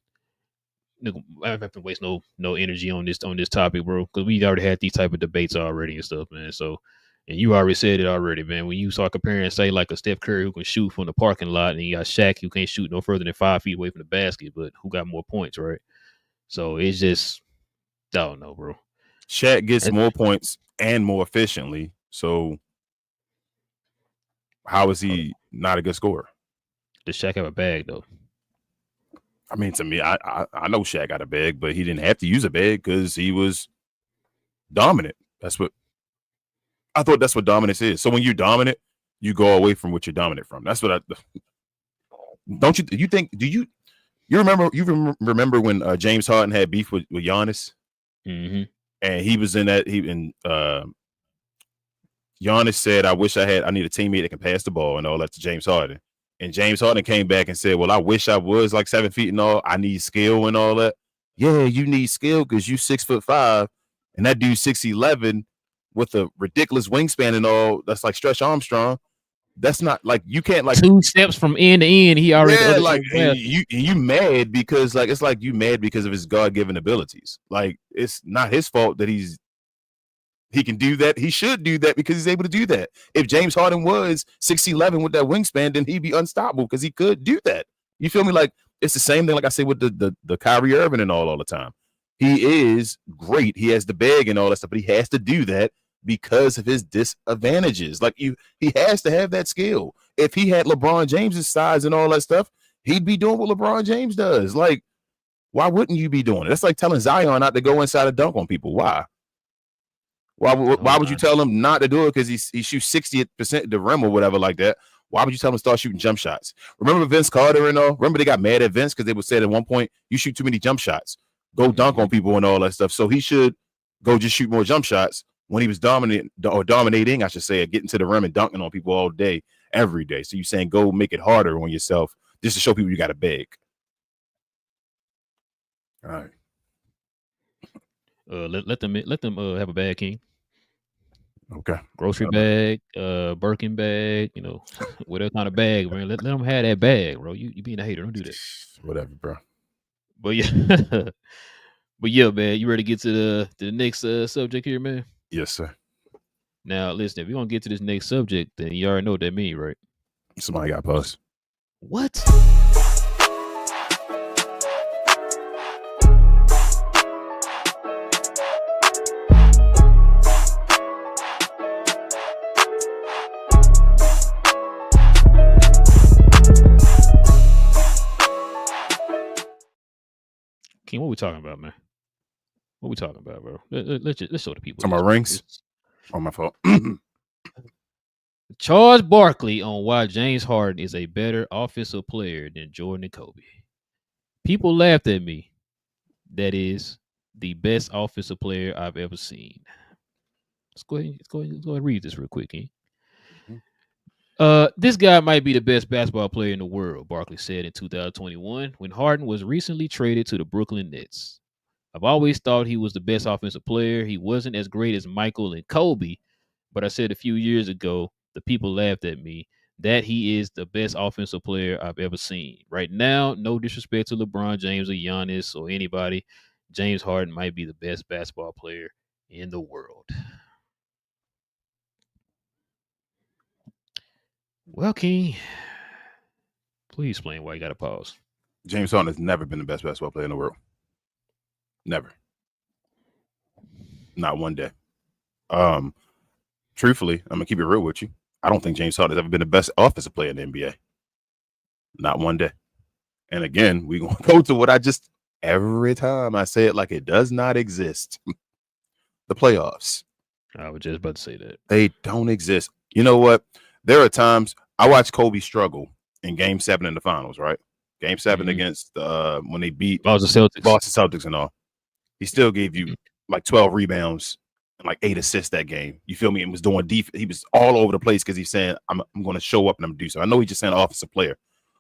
waste no energy on this topic, bro, because we already had these type of debates already and stuff, man. So, and you already said it already, man. When you start comparing, say, like a Steph Curry who can shoot from the parking lot, and you got Shaq who can't shoot no further than 5 feet away from the basket, but who got more points, right? So it's just, I don't know, bro.
Shaq gets more points and more efficiently. So how is he not a good scorer?
Does Shaq have a bag, though?
I mean, to me, I know Shaq got a bag, but he didn't have to use a bag because he was dominant. I thought that's what dominance is. So when you're dominant, you go away from what you're dominant from. That's what do you remember when James Harden had beef with Giannis?
Mm-hmm.
And he was in that. Giannis said, I need a teammate that can pass the ball and all that to James Harden. And James Harden came back and said, well, I wish I was like 7 feet and all. I need skill and all that. Yeah, you need skill because you 6'5", and that dude 6'11" with a ridiculous wingspan and all. That's like Stretch Armstrong. That's not like, you can't like
2 steps from end to end. He already
like you mad because like it's like you mad because of his God-given abilities. Like, it's not his fault that he can do that. He should do that because he's able to do that. If James Harden was 6'11" with that wingspan, then he'd be unstoppable because he could do that. You feel me? Like, it's the same thing like I say with the Kyrie Irving and all the time. He is great. He has the bag and all that stuff, but he has to do that because of his disadvantages. Like, he has to have that skill. If he had LeBron James's size and all that stuff, he'd be doing what LeBron James does. Like, why wouldn't you be doing it? That's like telling Zion not to go inside and dunk on people. Why? Why would you tell him not to do it? Because he shoots 60% at the rim or whatever like that. Why would you tell him to start shooting jump shots? Remember Vince Carter and all? Remember they got mad at Vince because they would say at one point, you shoot too many jump shots. Go dunk on people and all that stuff. So he should go just shoot more jump shots when he was dominating, I should say, getting to the rim and dunking on people all day, every day. So you're saying go make it harder on yourself just to show people you got to beg. All right.
Let them have a bag, King.
Okay.
Grocery bag, Birkin bag, whatever kind of bag, man. Let them have that bag, bro. You being a hater, don't do that.
Whatever, bro.
But yeah, but yeah, man. You ready to get to the next subject here, man?
Yes, sir.
Now, listen, if you're gonna get to this next subject, then you already know what that means, right?
Somebody got pause.
What? King, what we talking about, man? What we talking about, bro? Let's show the people.
Talking about rings? Oh, my fault.
Charles Barkley on why James Harden is a better offensive player than Jordan and Kobe. People laughed at me. That is the best offensive player I've ever seen. Let's go ahead and read this real quick, King. This guy might be the best basketball player in the world, Barkley said in 2021 when Harden was recently traded to the Brooklyn Nets. I've always thought he was the best offensive player. He wasn't as great as Michael and Kobe, but I said a few years ago, the people laughed at me, that he is the best offensive player I've ever seen. Right now, no disrespect to LeBron James or Giannis or anybody, James Harden might be the best basketball player in the world. Well, King, please explain why you got to pause.
James Harden has never been the best basketball player in the world. Never. Not one day. Truthfully, I'm gonna keep it real with you. I don't think James Harden has ever been the best offensive player in the NBA. Not one day. And again, we're gonna go to what I just every time I say it like it does not exist. The playoffs.
I was just about to say that.
They don't exist. You know what? There are times I watched Kobe struggle in Game 7 in the finals, right? Game 7 against when they beat
Boston
Celtics and all. He still gave you like 12 rebounds and like 8 assists that game. You feel me? And was doing defense. He was all over the place because he's saying, I'm going to show up and I'm going to do so. I know he's just saying offensive player,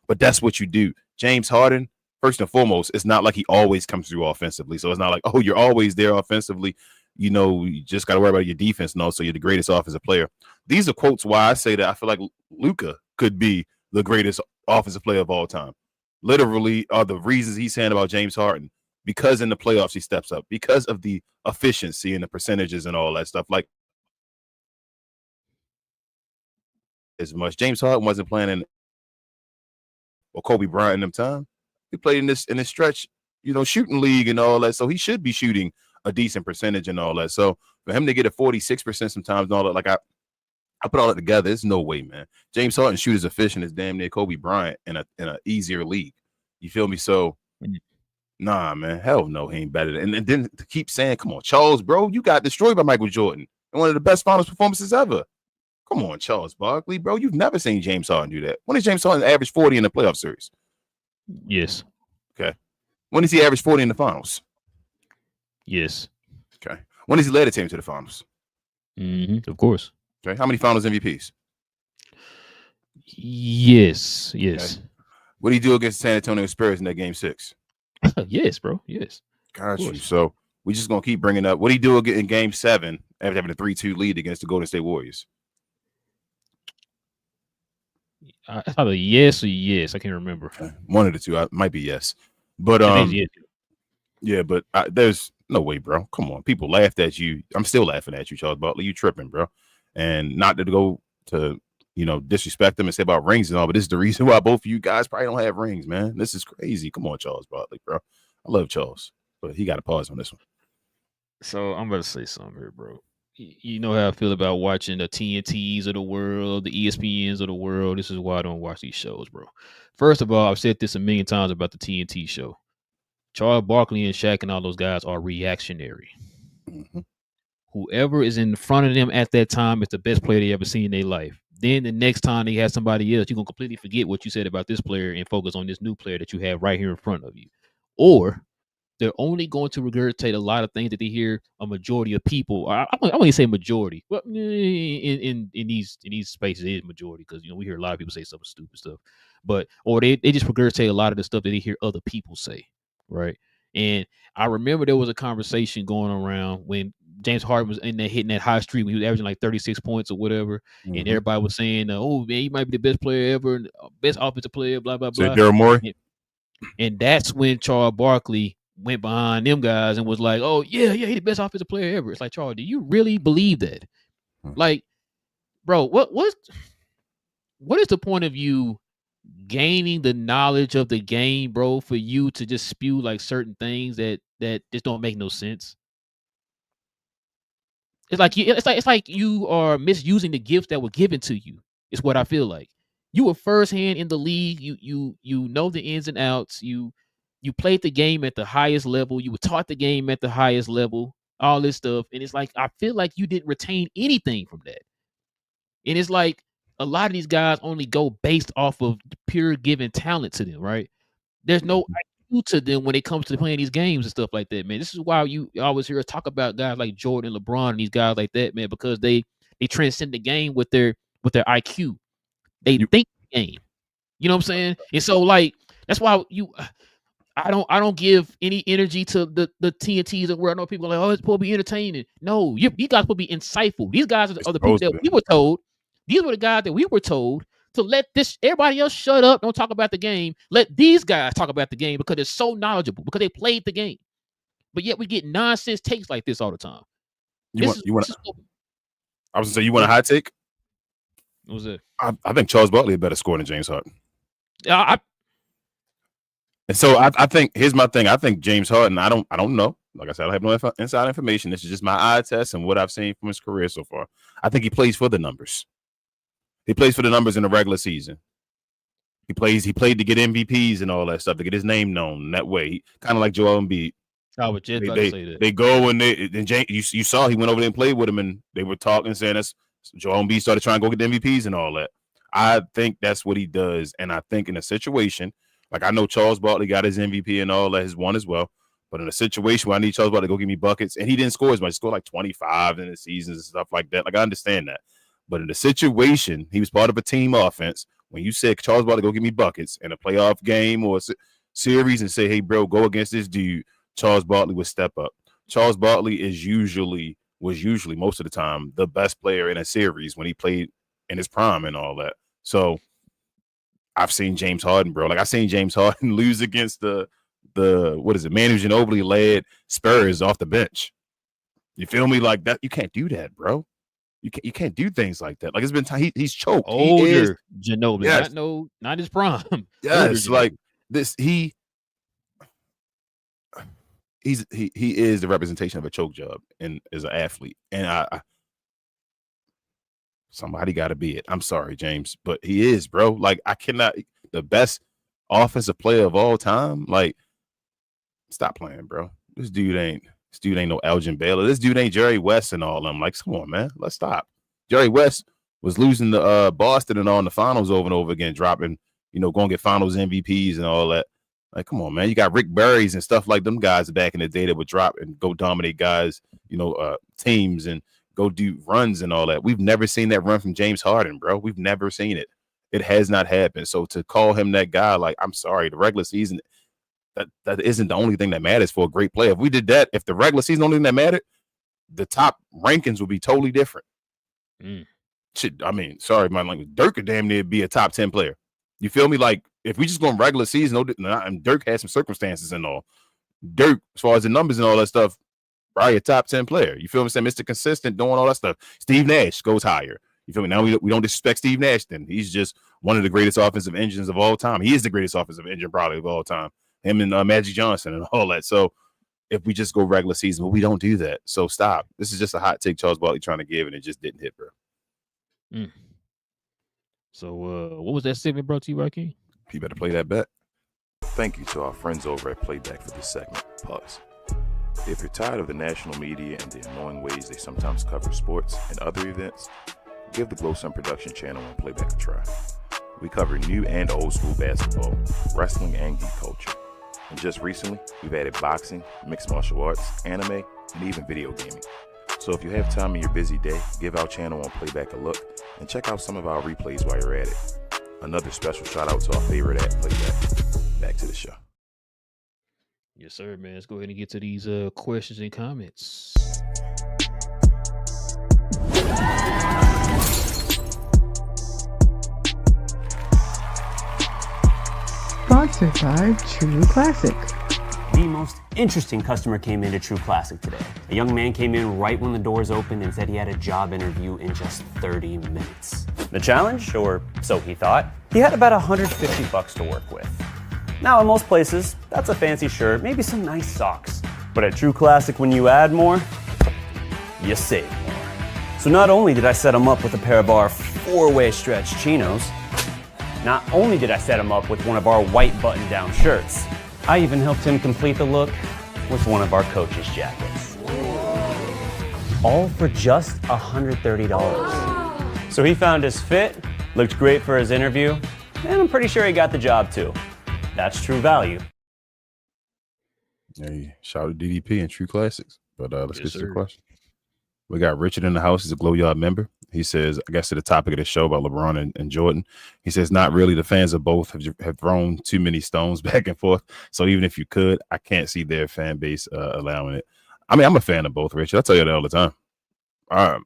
but that's what you do. James Harden, first and foremost, it's not like he always comes through offensively. So it's not like, oh, you're always there offensively. You just got to worry about your defense. No, so you're the greatest offensive player. These are quotes why I say that I feel like Luka could be the greatest offensive player of all time. Literally are the reasons he's saying about James Harden. Because in the playoffs he steps up, because of the efficiency and the percentages and all that stuff. Like as much James Harden wasn't playing in or Kobe Bryant in them time. He played in this stretch, shooting league and all that. So he should be shooting a decent percentage and all that. So for him to get a 46% sometimes and all that, like I put all that together, there's no way, man. James Harden shoot as efficient as damn near Kobe Bryant in a easier league. You feel me? So nah, man, hell no, he ain't better than. And then to keep saying, come on, Charles, bro, you got destroyed by Michael Jordan in one of the best finals performances ever. Come on, Charles Barkley, bro, you've never seen James Harden do that. When did James Harden average 40 in the playoff series?
Yes.
Okay. When does he average 40 in the finals?
Yes.
Okay. When does he lead a team to the finals?
Of course.
Okay. How many finals MVPs?
Yes.
Okay. What did he do against San Antonio Spurs in that game 6?
Yes, bro. Yes.
Got you. So we're just going to keep bringing up. What did he do in game 7 after having a 3-2 lead against the Golden State Warriors?
I thought a yes or yes. I can't remember.
One of the two. I might be yes. But
yes.
Yeah, but there's no way, bro. Come on. People laughed at you. I'm still laughing at you, Charles Barkley. You tripping, bro. And not to go to, disrespect them and say about rings and all, but this is the reason why both of you guys probably don't have rings, man. This is crazy. Come on, Charles Barkley, bro. I love Charles, but he got to pause on this one.
So I'm about to say something here, bro. You know how I feel about watching the TNTs of the world, the ESPNs of the world. This is why I don't watch these shows, bro. First of all, I've said this a million times about the TNT show. Charles Barkley and Shaq and all those guys are reactionary.
Mm-hmm.
Whoever is in front of them at that time is the best player they ever seen in their life. Then the next time they have somebody else, you're going to completely forget what you said about this player and focus on this new player that you have right here in front of you. Or they're only going to regurgitate a lot of things that they hear a majority of people. I wouldn't say majority, but in these spaces it is majority, because we hear a lot of people say some stupid stuff, but or they just regurgitate a lot of the stuff that they hear other people say, right? And I remember there was a conversation going around when James Harden was in there hitting that high streak when he was averaging like 36 points or whatever, and everybody was saying, "Oh man, he might be the best player ever, best offensive player," blah blah blah.
Daryl Morey.
And that's when Charles Barkley went behind them guys and was like, "Oh yeah, he's the best offensive player ever." It's like, Charles, do you really believe that? Like, bro, what is the point of you gaining the knowledge of the game, bro, for you to just spew like certain things that just don't make no sense? It's like you are misusing the gifts that were given to you. It's what I feel like. You were firsthand in the league. You know the ins and outs. You played the game at the highest level. You were taught the game at the highest level. All this stuff, and it's like I feel like you didn't retain anything from that. And it's like a lot of these guys only go based off of pure given talent to them, right? There's no IQ to them when it comes to playing these games and stuff like that, man. This is why you always hear us talk about guys like Jordan and LeBron and these guys like that, man, because they transcend the game with their IQ. They think the game. You know what I'm saying? And so like that's why I don't give any energy to the TNTs of where I know people are like, oh, it's supposed to be entertaining. No, you guys supposed to be insightful. These guys are the people that we were told. These were the guys that we were told to let everybody else shut up, don't talk about the game. Let these guys talk about the game because they're so knowledgeable, because they played the game. But yet we get nonsense takes like this all the time.
I was gonna say, you want a hot take?
What was it?
I think Charles Barkley a better scorer than James Harden. And so I think here's my thing. I think James Harden, I don't know. Like I said, I have no inside information. This is just my eye test and what I've seen from his career so far. I think he plays for the numbers. He plays for the numbers in the regular season. He played to get MVPs and all that stuff, to get his name known that way. Kind of like Joel Embiid.
I would just say that.
They go and you saw he went over there and played with him, and they were talking, saying that's Joel Embiid started trying to go get the MVPs and all that. I think that's what he does, and I think in a situation like, I know Charles Barkley got his MVP and all that, his one as well. But in a situation where I need Charles Barkley to go give me buckets, and he didn't score as much, he scored like 25 in the seasons and stuff like that. Like, I understand that. But in the situation, he was part of a team offense. When you said Charles Barkley go give me buckets in a playoff game or a series and say, hey, bro, go against this dude, Charles Barkley would step up. Charles Barkley was usually most of the time the best player in a series when he played in his prime and all that. So I've seen James Harden, bro. Like, I've seen James Harden lose against the what is it, Manu Ginobili led Spurs off the bench. You feel me? Like that, you can't do that, bro. You can't do things like that. Like, it's been time. He's choked.
Older Ginobili, yes. Not his prime.
Yes, like this. He is the representation of a choke job and as an athlete. And I somebody got to be it. I'm sorry, James, but he is, bro. Like, I cannot. The best offensive player of all time. Like, stop playing, bro. This dude ain't no Elgin Baylor. This dude ain't Jerry West and all them. Like, come on, man. Let's stop. Jerry West was losing to Boston and all in the finals over and over again, dropping, going to get finals MVPs and all that. Like, come on, man. You got Rick Barry's and stuff like them guys back in the day that would drop and go dominate guys, teams and go do runs and all that. We've never seen that run from James Harden, bro. We've never seen it. It has not happened. So to call him that guy, like, I'm sorry, the regular season, that isn't the only thing that matters for a great player. If we did that, if the regular season only thing that mattered, the top rankings would be totally different. Shit, I mean, sorry, my language. Dirk could damn near be a top 10 player. You feel me? Like, if we just go regular season, and Dirk had some circumstances and all. Dirk, as far as the numbers and all that stuff, probably a top 10 player. You feel me? Saying Mr. Consistent, doing all that stuff. Steve Nash goes higher. You feel me? Now we don't disrespect Steve Nash. Then he's just one of the greatest offensive engines of all time. He is the greatest offensive engine probably of all time. Him and Magic Johnson and all that. So if we just go regular season, but we don't do that. So stop. This is just a hot take Charles Barkley trying to give, and it just didn't hit, bro.
So what was that segment brought to you by King?
You better play that bet. Thank you to our friends over at Playback for this segment. Pause. If you're tired of the national media and the annoying ways they sometimes cover sports and other events, give the Glow Sun Production channel on Playback a try. We cover new and old school basketball, wrestling, and geek culture. And just recently, we've added boxing, mixed martial arts, anime, and even video gaming. So if you have time in your busy day, give our channel on Playback a look and check out some of our replays while you're at it. Another special shout out to our favorite at Playback. Back to the show.
Yes, sir, man. Let's go ahead and get to these questions and comments.
Sponsored by True Classic.
The most interesting customer came into True Classic today. A young man came in right when the doors opened and said he had a job interview in just 30 minutes. The challenge, or so he thought, he had about $150 to work with. Now, in most places, that's a fancy shirt, maybe some nice socks. But at True Classic, when you add more, you save more. So not only did I set him up with a pair of our 4-way stretch chinos, not only did I set him up with one of our white button-down shirts, I even helped him complete the look with one of our coach's jackets. All for just $130. So he found his fit, looked great for his interview, and I'm pretty sure he got the job too. That's true value.
Hey, shout out to DDP and True Classics. But let's
Yes,
get to the
sir.
question. We got Richard in the house. He's a Glow Yard member. He says, I guess to the topic of the show about LeBron and Jordan, he says, not really. The fans of both have thrown too many stones back and forth. So even if you could, I can't see their fan base allowing it. I mean, I'm a fan of both, Richard. I tell you that all the time. I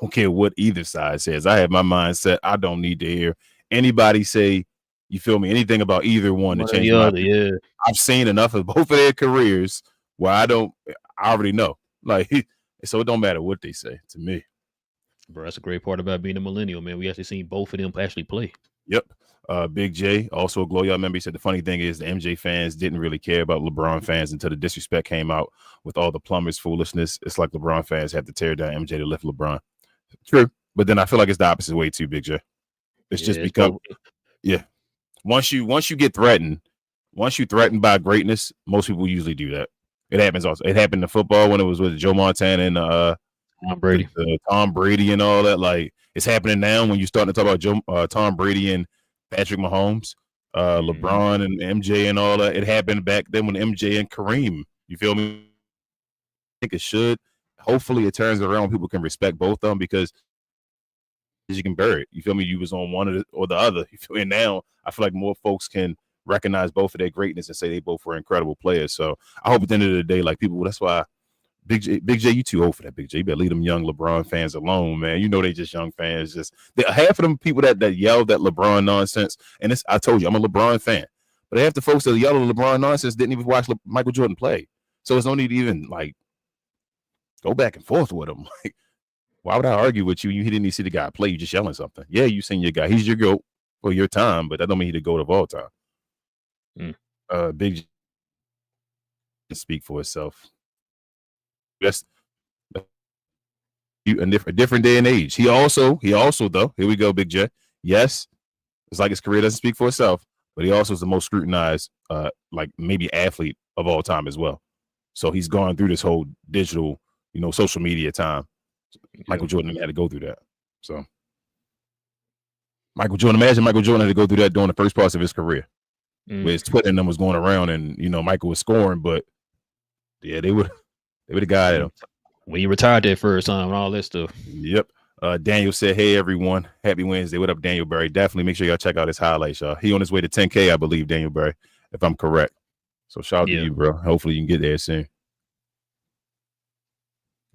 don't care what either side says. I have my mindset. I don't need to hear anybody say, you feel me, anything about either one to change my opinion.
Yeah.
I've seen enough of both of their careers where I already know. Like, so it don't matter what they say to me.
Bro, that's a great part about being a millennial, man. We actually seen both of them actually play.
Yep. Big J, also a Glow Yard member, he said the funny thing is the MJ fans didn't really care about LeBron fans until the disrespect came out with all the plumbers foolishness. It's like LeBron fans have to tear down MJ to lift LeBron. True. But then I feel like it's the opposite way too, Big J. It's just because, once you get threatened, once you threatened by greatness, most people usually do that. It happens also. It happened in football when it was with Joe Montana and
Tom Brady.
Tom Brady and all that. Like, it's happening now when you starting to talk about Tom Brady and Patrick Mahomes, LeBron and MJ and all that. It happened back then when MJ and Kareem. You feel me? I think it should. Hopefully, it turns around when people can respect both of them because you can bury it. You feel me? You was on one or the other. You feel me? And now I feel like more folks can recognize both of their greatness and say they both were incredible players. So I hope at the end of the day, like people, that's why Big J, you too old for that, Big J. You better leave them young LeBron fans alone, man. You know they just young fans. Half of them people that yelled that LeBron nonsense, and I told you I'm a LeBron fan, but half the folks that yelled LeBron nonsense didn't even watch Michael Jordan play. So there's no need to even like go back and forth with him. Like, why would I argue with you? You didn't even see the guy play. You just yelling something. Yeah, you seen your guy. He's your GOAT for your time, but that don't mean he's the GOAT of all time. Big J can speak for itself. That's a different day and age. He also though, here we go, Big J. Yes, it's like his career doesn't speak for itself, but he also is the most scrutinized, like maybe athlete of all time as well. So he's gone through this whole digital, social media time. Michael Jordan had to go through that. So imagine Michael Jordan had to go through that during the first parts of his career. Where his Twitter and them was going around and Michael was scoring, but yeah, they would have got him.
When you retired that first time and all that stuff.
Yep. Daniel said, hey everyone, happy Wednesday. What up, Daniel Berry? Definitely make sure y'all check out his highlights, y'all. He on his way to 10K, I believe, Daniel Berry, if I'm correct. So shout out to you, bro. Hopefully you can get there soon.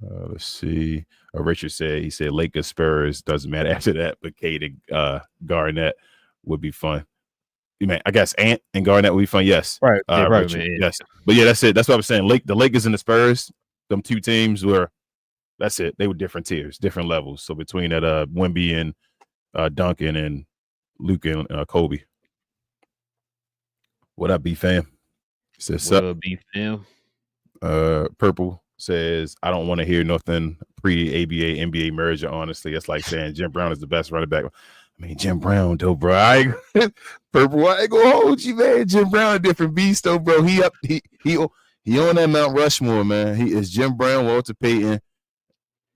Let's see. Richard said Lakers Spurs doesn't matter after that, but Kate and Garnett would be fun. Man, I guess Ant and Garnett would be fun. Yes,
right,
right, man. Yes, but yeah, that's it. That's what I was saying. The Lakers and the Spurs, them two teams were. That's it. They were different tiers, different levels. So between that, Wemby and Duncan and Luke and Kobe. What up, B fam? Says
what up, B fam?
Purple says, I don't want to hear nothing pre-ABA NBA merger. Honestly, it's like saying Jim Brown is the best running back. I mean, Jim Brown, though, bro. Purple, I ain't gonna hold you, man. Jim Brown, a different beast, though, bro. He on that Mount Rushmore, man. He is Jim Brown, Walter Payton,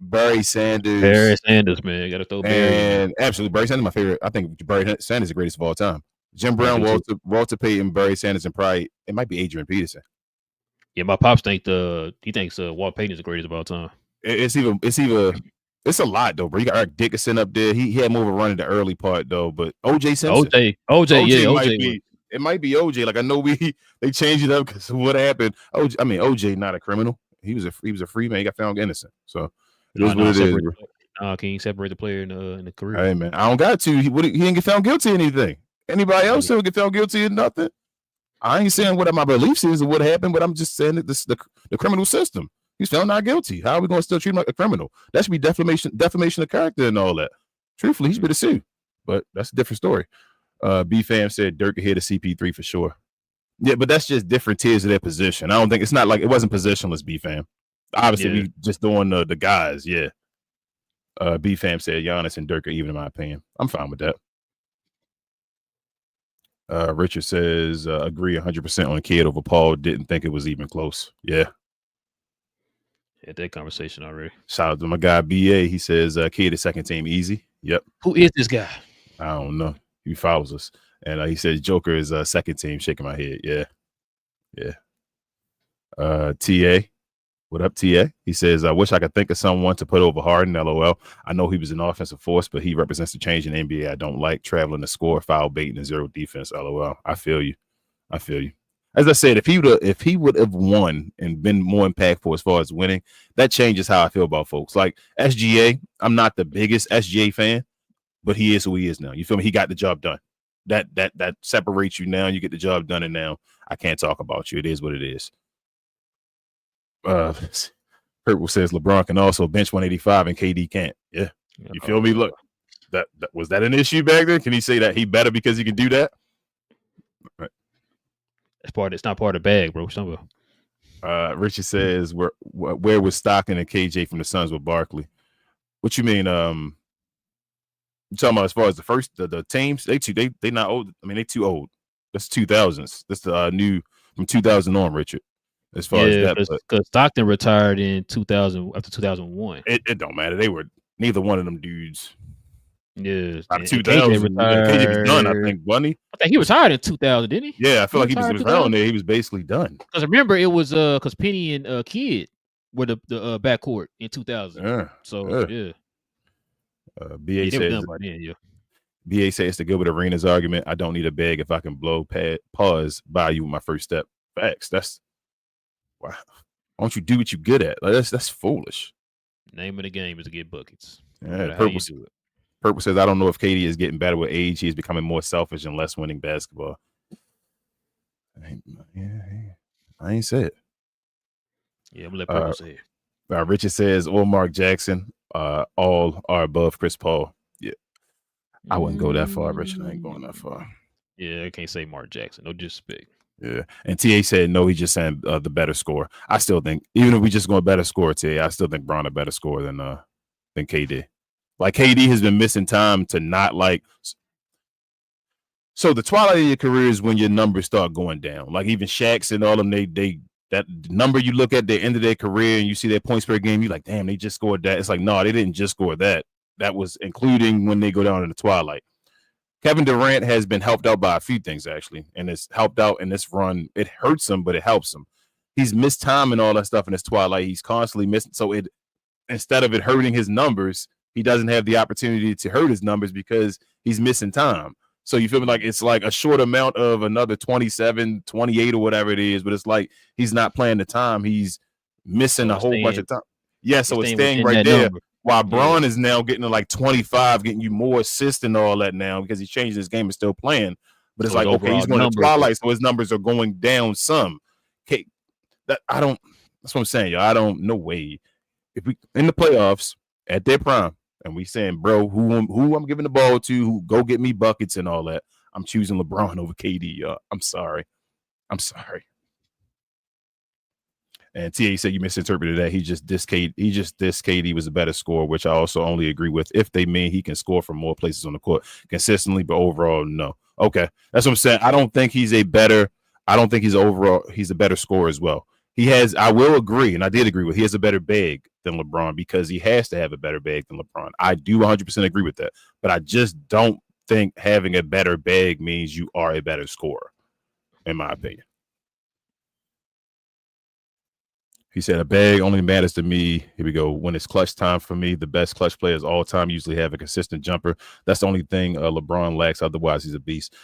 Barry Sanders.
Barry Sanders, man. Got to throw Barry.
And absolutely, Barry Sanders, my favorite. I think Barry Sanders is the greatest of all time. Jim
I
Brown,
do too.
Walter Payton, Barry Sanders, and probably it might be Adrian Peterson.
Yeah, my pops he thinks Walt Payton is the greatest of all time.
It's a lot though, bro. You got Eric Dickerson up there. He had more of a run in the early part though, but OJ Simpson.
OJ
It might be OJ. Like I know they changed it up because of what happened. OJ not a criminal. He was a free man. He got found innocent. So it is what it is.
Can you separate the player in the career?
Hey man, I don't got to. He didn't get found guilty of anything. Anybody else will get found guilty of nothing. I ain't saying what my beliefs is or what happened, but I'm just saying that the criminal system. He's found not guilty. How are we going to still treat him like a criminal? That should be defamation of character and all that. Truthfully, he's better sue, but that's a different story. B-Fam said Dirk ahead of CP3 for sure. Yeah, but that's just different tiers of their position. I don't think it's not like it wasn't positionless, B-Fam. Obviously, we just doing the guys, yeah. B-Fam said Giannis and Dirk are even in my opinion. I'm fine with that. Richard says, agree 100% on Kidd over Paul. Didn't think it was even close. Yeah.
Had that conversation already.
Shout out to my guy BA. He says Kidd is second team easy. Yep.
Who is this guy?
I don't know. He follows us. And he says Joker is second team. Shaking my head. Yeah. TA. What up, TA? He says, I wish I could think of someone to put over Harden. LOL. I know he was an offensive force, but he represents the change in the NBA. I don't like traveling to score, foul baiting, and zero defense. LOL. I feel you. As I said, if he would have won and been more impactful as far as winning, that changes how I feel about folks. Like SGA, I'm not the biggest SGA fan, but he is who he is now. You feel me? He got the job done. That separates you now. You get the job done, and now I can't talk about you. It is what it is. Purple says LeBron can also bench 185 and KD can't. Yeah. You feel me? Look, that was that an issue back then? Can he say that he better because he can do that? Right.
It's not part of the bag, bro.
Richard says where was Stockton and KJ from the Suns with Barkley? What you mean? You talking about as far as the teams? They not old. I mean, they too old. That's 2000s. That's the new from 2000 on, Richard. As far as that,
because Stockton retired in 2000 after 2001.
It don't matter. They were neither one of them dudes.
Yeah,
out of 2000, KJ was done. I think, wasn't he?
I think he retired in 2000, didn't he?
Yeah, I feel like he was around there. He was basically done.
Because remember, it was because Penny and Kidd were the backcourt in 2000.
Yeah.
So yeah.
BA says BA says it's the Gilbert Arenas argument. I don't need a bag if I can blow pause by you with my first step. Facts. That's why. Why don't you do what you're good at? Like, that's foolish.
Name of the game is to get buckets.
Yeah, Purple says, I don't know if KD is getting better with age. He is becoming more selfish and less winning basketball. I ain't said it.
Yeah, I'm going to let Purple say it.
Richard says, or Mark Jackson, all are above Chris Paul. Yeah. I wouldn't go that far, Richard. I ain't going that far.
Yeah, I can't say Mark Jackson. No disrespect.
Yeah. And TA said, no, he's just saying the better score. I still think, even if we just go a better score, TA, I still think Bron a better score than KD. Like KD has been missing time to not like. So the twilight of your career is when your numbers start going down. Like even Shaq's and all of them, they that number you look at the end of their career and you see their points per game, you're like, damn, they just scored that. It's like, no, they didn't just score that. That was including when they go down in the twilight. Kevin Durant has been helped out by a few things actually, and it's helped out in this run. It hurts him, but it helps him. He's missed time and all that stuff in this twilight. He's constantly missing. So it instead of it hurting his numbers, he doesn't have the opportunity to hurt his numbers because he's missing time. So you feel me? Like it's like a short amount of another 27, 28 or whatever it is, but it's like he's not playing the time. He's missing a whole bunch of time. Yeah, so it's staying right there. Number. While Bron is now getting to like 25, getting you more assists and all that now because he's changing his game and still playing. But it's so like, okay, he's going to twilight, so his numbers are going down some. Okay, that's what I'm saying, y'all. I don't, no way. If we in the playoffs at their prime, and we saying, bro, who I'm giving the ball to, who go get me buckets and all that, I'm choosing LeBron over KD, y'all. I'm sorry. And TA said you misinterpreted that. He just dissed KD was a better scorer, which I also only agree with if they mean he can score from more places on the court consistently, but overall, no. Okay. That's what I'm saying. I don't think he's a better scorer as well. I will agree, and I did agree with, he has a better bag than LeBron because he has to have a better bag than LeBron. I do 100% agree with that, but I just don't think having a better bag means you are a better scorer, in my opinion. He said, a bag only matters to me. Here we go. When it's clutch time for me, the best clutch players all time usually have a consistent jumper. That's the only thing LeBron lacks. Otherwise, he's a beast.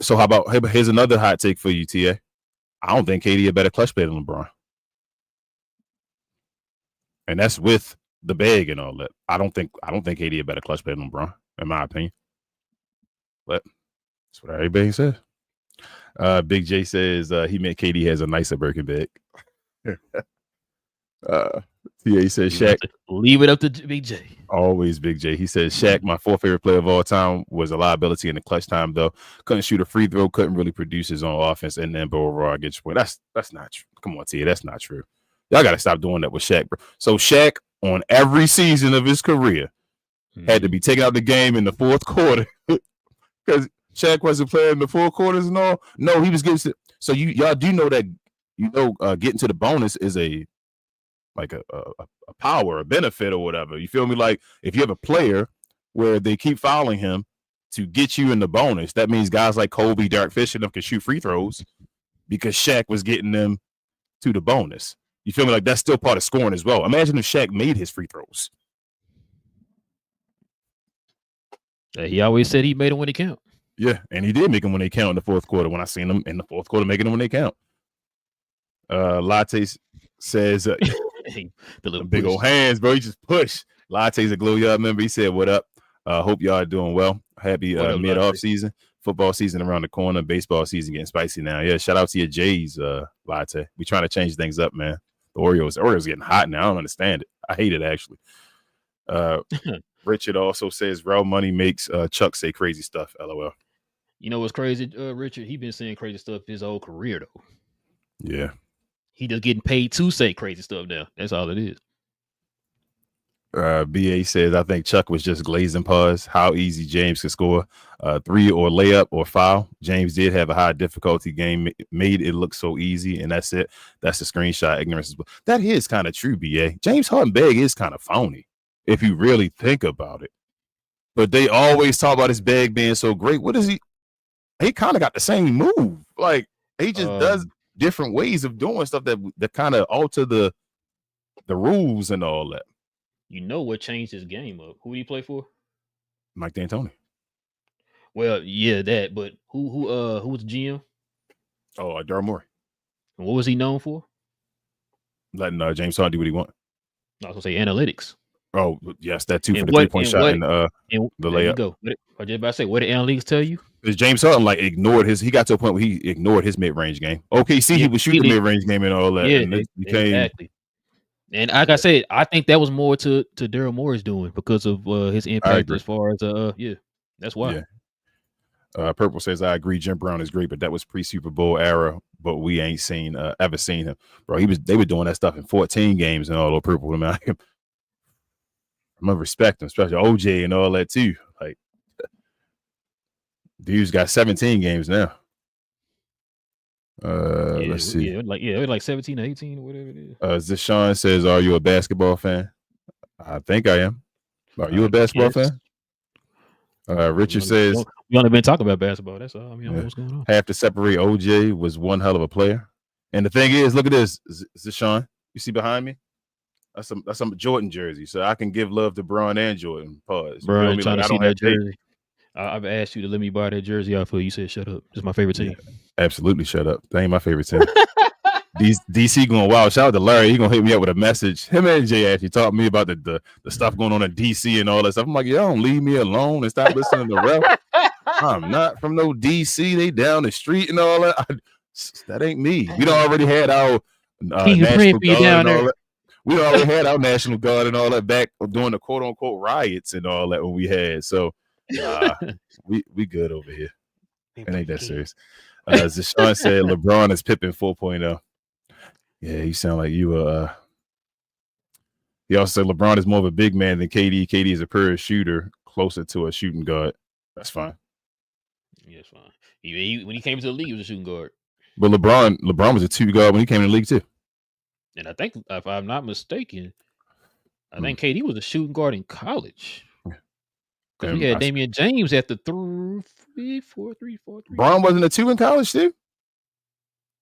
So how about, here's another hot take for you, TA. I don't think KD a better clutch player than LeBron. And that's with the bag and all that. I don't think KD a better clutch player than LeBron, in my opinion. But that's what everybody says. Big J says he meant KD has a nicer Birkin bag. TA says Shaq.
Leave it up to Big J.
Always Big J. He says Shaq, my fourth favorite player of all time, was a liability in the clutch time though. Couldn't shoot a free throw, couldn't really produce his own offense, and then but overall get your point. That's not true. Come on, TA, that's not true. Y'all gotta stop doing that with Shaq, bro. So Shaq on every season of his career had to be taken out the game in the fourth quarter because Shaq wasn't playing in the fourth quarters and all. No, he was getting. So y'all do know that getting to the bonus is a power, a benefit, or whatever. You feel me? Like if you have a player where they keep fouling him to get you in the bonus, that means guys like Kobe, Derek Fisher, them can shoot free throws because Shaq was getting them to the bonus. You feel me? Like that's still part of scoring as well. Imagine if Shaq made his free throws.
He always said he made them when they count.
Yeah, and he did make them when they count in the fourth quarter. When I seen him in the fourth quarter making them when they count. Latte says the little big old hands, bro. He just push. Latte's a glow y'all member. He said, "What up? Hope y'all are doing well. Happy mid off season. Football season around the corner. Baseball season getting spicy now. Yeah, shout out to your Jays, Latte. We trying to change things up, man. The Orioles getting hot now. I don't understand it. I hate it actually. Richard also says, "Real money makes Chuck say crazy stuff." LOL.
You know what's crazy, Richard? He been saying crazy stuff his whole career though.
Yeah.
He just getting paid to say crazy stuff now. That's all it is.
BA says, I think Chuck was just glazing pause. How easy James could score. 3 or layup or foul. James did have a high difficulty game, made it look so easy, and that's it. That's the screenshot ignorance. That is kind of true, BA. James Harden bag is kind of phony if you really think about it. But they always talk about his bag being so great. What is he? He kind of got the same move. Like he just does different ways of doing stuff that kind of alter the rules and all that.
You know what changed his game up? Who did he play for?
Mike D'Antoni.
Well, yeah, that. But who was the GM?
Oh, Daryl Morey.
And what was he known for?
Letting James Harden do what he wants.
I was gonna say analytics.
Oh, yes, that too for the 3-point shot and the layup.
Go. I just about to say, what did analytics tell you?
Because James Harden ignored his. He got to a point where he ignored his mid-range game. OKC, he would shoot the mid-range game and all that.
Yeah,
and
exactly. And like I said, I think that was more to Daryl Morey's doing because of his impact as far as that's why.
Yeah. Purple says, I agree, Jim Brown is great, but that was pre-Super Bowl era, but we ain't ever seen him. Bro, they were doing that stuff in 14 games and all. Purple, man, I'm gonna respect him, especially OJ and all that too. Like, dude's got 17 games now. Let's see.
Like 17 or 18 or whatever it is.
Zishan says, are you a basketball fan? I think I am. Are you a basketball fan? Richard says,
we only been talking about basketball. That's all. I mean, what's going on?
Have to separate. OJ was one hell of a player. And the thing is, look at this, Zishan. You see behind me? That's some Jordan jersey. So I can give love to Bron and Jordan. Pause.
Bro, trying to see that jersey. I've asked you to let me buy that jersey out for you. You said shut up. It's my favorite team.
Yeah, absolutely shut up. That ain't my favorite team. DC going wild. Shout out to Larry. He gonna hit me up with a message. Him and Jay actually talked to me about the stuff going on in DC and all that stuff. I'm like, y'all don't leave me alone and stop listening to rap. I'm not from no DC. They down the street and all that. That ain't me. We done already had our National Guard and all that. We already had our National Guard and all that back during the quote unquote riots and all that when we had. So we good over here. It ain't that serious. Zishan said LeBron is Pippen 4.0. Yeah, you sound like you he also said LeBron is more of a big man than KD. KD is a pure shooter, closer to a shooting guard. That's fine.
Yeah, it's fine. When he came to the league, he was a shooting guard.
But LeBron was a 2 guard when he came in the league too.
And I think, if I'm not mistaken, I think KD was a shooting guard in college. Because we had Damian James at the 3-4-3.
Braun wasn't a 2 in college, too?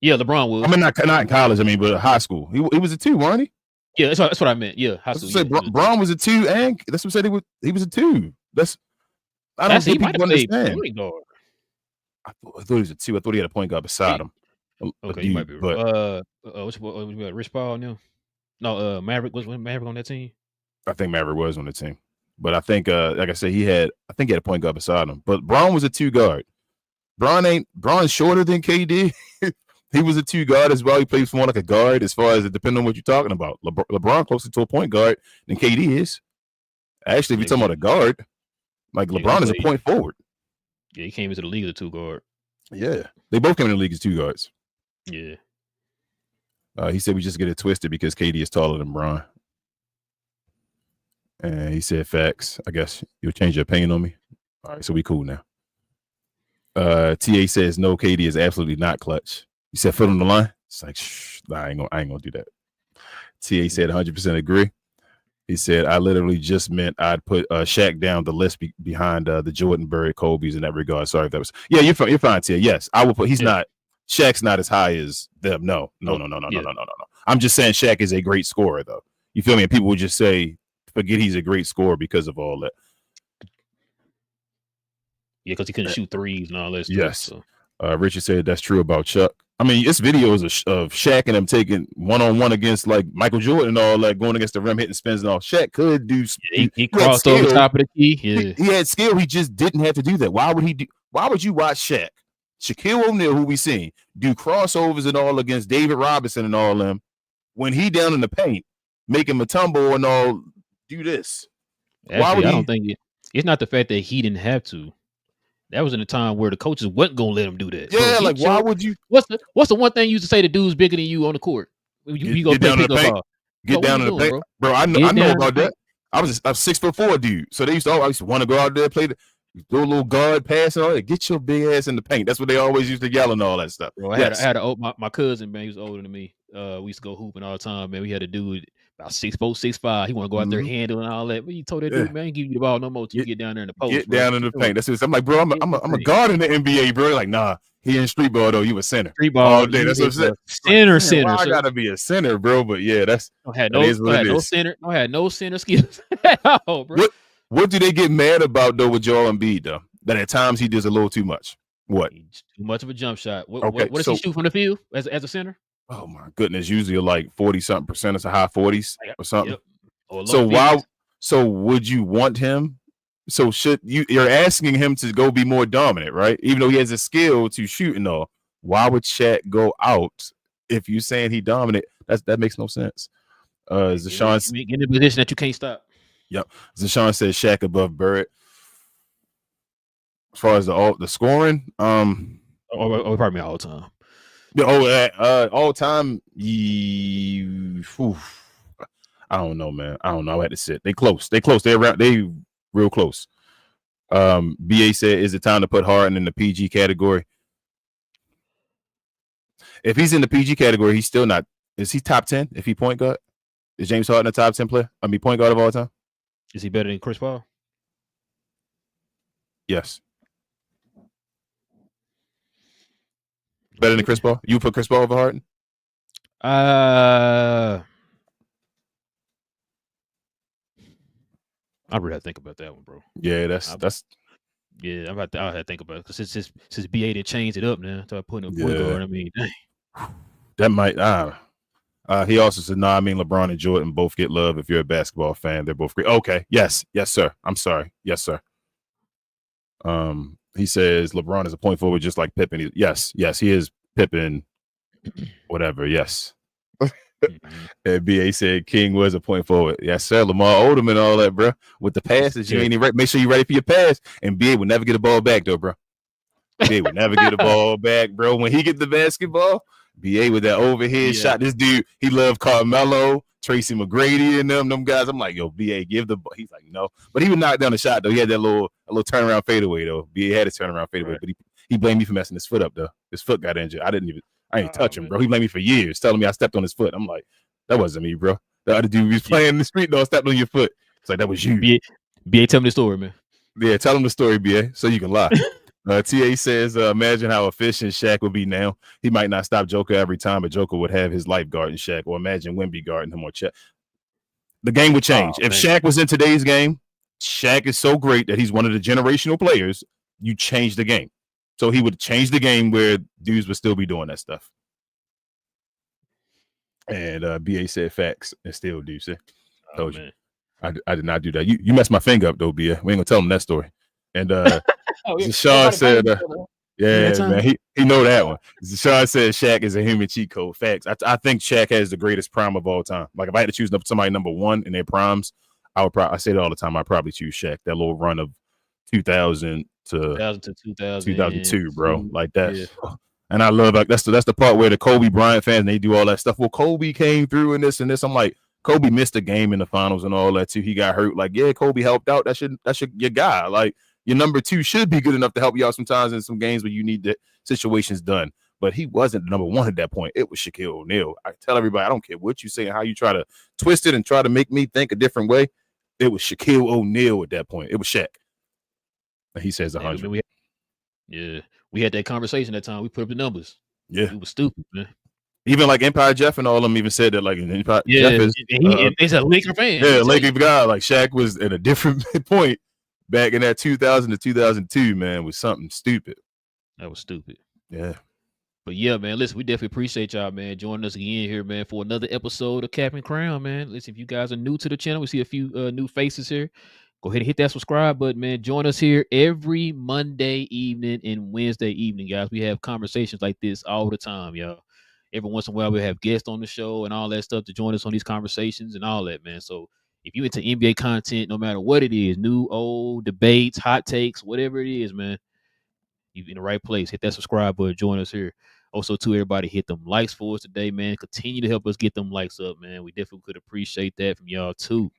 Yeah, LeBron was.
I mean, not in college. I mean, but high school. He was a 2, wasn't he?
Yeah, that's what I meant. Yeah, high school.
Braun was a 2, and that's what said he was a 2. I don't think people understand. I thought he was a 2. I thought he had a point guard beside him.
Okay, you might be. But which Rich Paul? No, Maverick was Maverick on that team.
I think Maverick was on the team, but I think, like I said, he had a point guard beside him. But Braun was a 2 guard. Braun's shorter than KD. He was a 2 guard as well. He plays more like a guard as far as it depending on what you're talking about. LeBron closer to a point guard than KD is. Actually, if you're talking about a guard, like LeBron is a point forward.
Yeah, he came into the league as a 2 guard.
Yeah, they both came in the league as 2 guards.
Yeah.
He said we just get it twisted because KD is taller than Bron. And he said facts. I guess you'll change your opinion on me. All right, so we cool now. TA says no, KD is absolutely not clutch. He said foot on the line. It's like, shh, nah, I ain't gonna do that. TA said 100% agree. He said I literally just meant I'd put Shaq down the list behind the Jordan, Bird, Kobe's in that regard. Sorry if that was. Yeah, you're fine, TA. Yes, I will put. He's not. Shaq's not as high as them. No. I'm just saying Shaq is a great scorer, though. You feel me? And people would just say, forget he's a great scorer because of all that.
Yeah, because he couldn't shoot threes and all that stuff.
Yes.
So.
Richard said that's true about Chuck. I mean, it's videos of Shaq and him taking one-on-one against like Michael Jordan and all that, going against the rim, hitting spins and all. Shaq could do.
He crossed over the top of the key. Yeah.
He had skill. He just didn't have to do that. Why would he do? Why would you watch Shaq, Shaquille O'Neal, who we seen, do crossovers and all against David Robinson and all them, when he down in the paint, making Mutombo and all do this?
Actually, why would I don't think it's not the fact that he didn't have to. That was in a time where the coaches wasn't gonna let him do that.
Yeah, so like why would you?
What's the one thing you used to say to dudes bigger than you on the court? You go
get down in the paint. Get down in the paint, bro. I know about that. I was 6'4" dude, so I used to want to go out there, play do a little guard pass and all that. Get your big ass in the paint. That's what they always used to yell and all that stuff.
Bro, I had my cousin, man. He was older than me. We used to go hooping all the time, man. We had a dude about 6'4", 6'5". He want to go out there handling all that. But you told that dude, man, I ain't give you the ball no more till you get down there in the post.
Get down in the paint. That's what I'm like, bro. I'm a guard in the NBA, bro. Like, nah, he in street ball though. You a center.
Street ball
all day. That's what I'm saying.
Center.
I gotta be a center, bro. But yeah, that's
had no center skills at all, bro.
What do they get mad about though with Joel Embiid though? That at times he does a little too much. What?
Too much of a jump shot. What does he shoot from the field as a center?
Oh my goodness, usually like 40-something%. It's a high 40s or something. Yep.
Or
so would you want him? So you're asking him to go be more dominant, right? Even though he has a skill to shoot and all. Why would Shaq go out if you saying he dominant? That makes no sense. Zashawn
get in a position that you can't stop.
Yep. Zashawn says Shaq above Bird. As far as the scoring,
probably all time.
All time. I don't know, man. I don't know. I had to sit. They close. They're around. They real close. BA said, "Is it time to put Harden in the PG category?" If he's in the PG category, he's still not. Is he top 10? If he point guard, is James Harden a top 10 player? I mean, point guard of all time.
Is he better than Chris Paul?
Yes. Better than Chris Paul? You put Chris Paul over Harden?
I really have to think about that one, bro.
Yeah, that's.
Yeah, I'll have to think about it because since BA did change it up now, start putting a point guard. I mean, dang.
That might. He also said, "No, I mean LeBron and Jordan both get love. If you're a basketball fan, they're both great." Okay, yes, sir. I'm sorry, yes, sir. He says LeBron is a point forward, just like Pippen. Yes, he is Pippen. Whatever. Yes. And BA said King was a point forward. Yes, sir. Lamar Odom and all that, bro. With the passes, you ain't even ready. Make sure you're ready for your pass. And BA would never get a ball back, though, bro. BA would never get a ball back, bro. When he get the basketball, BA with that overhead shot. This dude, he loved Carmelo, Tracy McGrady, and them guys. I'm like, yo, BA, give the ball. He's like, no. But he would knock down the shot, though. He had that little turnaround fadeaway, though. BA had his turnaround fadeaway, right. But he blamed me for messing his foot up, though. His foot got injured. I ain't touch him, bro. He blamed me for years, telling me I stepped on his foot. I'm like, that wasn't me, bro. The other dude was playing in the street, though, stepped on your foot. It's like, that was you.
BA, tell me the story, man.
Yeah, tell him the story, BA, so you can lie. TA says, imagine how efficient Shaq would be now. He might not stop Joker every time, but Joker would have his life guarding Shaq. Or imagine Wemby guarding him or Shaq. The game would change.
Oh,
If
man.
Shaq was in today's game, Shaq is so great that he's one of the generational players. You change the game. So he would change the game where dudes would still be doing that stuff. And BA said facts and still do. See? Told you. I did not do that. You messed my finger up, though, BA. We ain't going to tell him that story. And Sean said, man, he know that one. Sean said Shaq is a human cheat code. Facts. I think Shaq has the greatest prime of all time. Like, if I had to choose somebody number one in their primes, I say it all the time. I'd probably choose Shaq. That little run of 2000 to 2002, bro. Like that. Yeah. And I love, like, that's the part where the Kobe Bryant fans, they do all that stuff. Well, Kobe came through and this and this. I'm like, Kobe missed a game in the finals and all that too. He got hurt. Like, yeah, Kobe helped out. That's your guy. Like, your number two should be good enough to help you out sometimes in some games where you need the situations done. But he wasn't the number one at that point. It was Shaquille O'Neal. I tell everybody, I don't care what you say and how you try to twist it and try to make me think a different way. It was Shaquille O'Neal at that point. It was Shaq. And he says 100.
We had that conversation that time. We put up the numbers.
Yeah.
It was stupid, man.
Even like Empire Jeff and all of them even said that, like, Empire
Jeff
is
he's a Laker fan.
Yeah, Laker guy. Like, Shaq was at a different point back in that 2000 to 2002, man, was something stupid.
That was stupid.
Yeah.
But yeah, man, listen, we definitely appreciate y'all, man, joining us again here, man, for another episode of Cap and Crown, man. Listen, if you guys are new to the channel, we see a few new faces here. Go ahead and hit that subscribe button, man. Join us here every Monday evening and Wednesday evening, guys. We have conversations like this all the time, y'all. Every once in a while, we have guests on the show and all that stuff to join us on these conversations and all that, man. So if you're into NBA content, no matter what it is, new, old, debates, hot takes, whatever it is, man, you're in the right place. Hit that subscribe button. Join us here. Also, to everybody, hit them likes for us today, man. Continue to help us get them likes up, man. We definitely could appreciate that from y'all, too.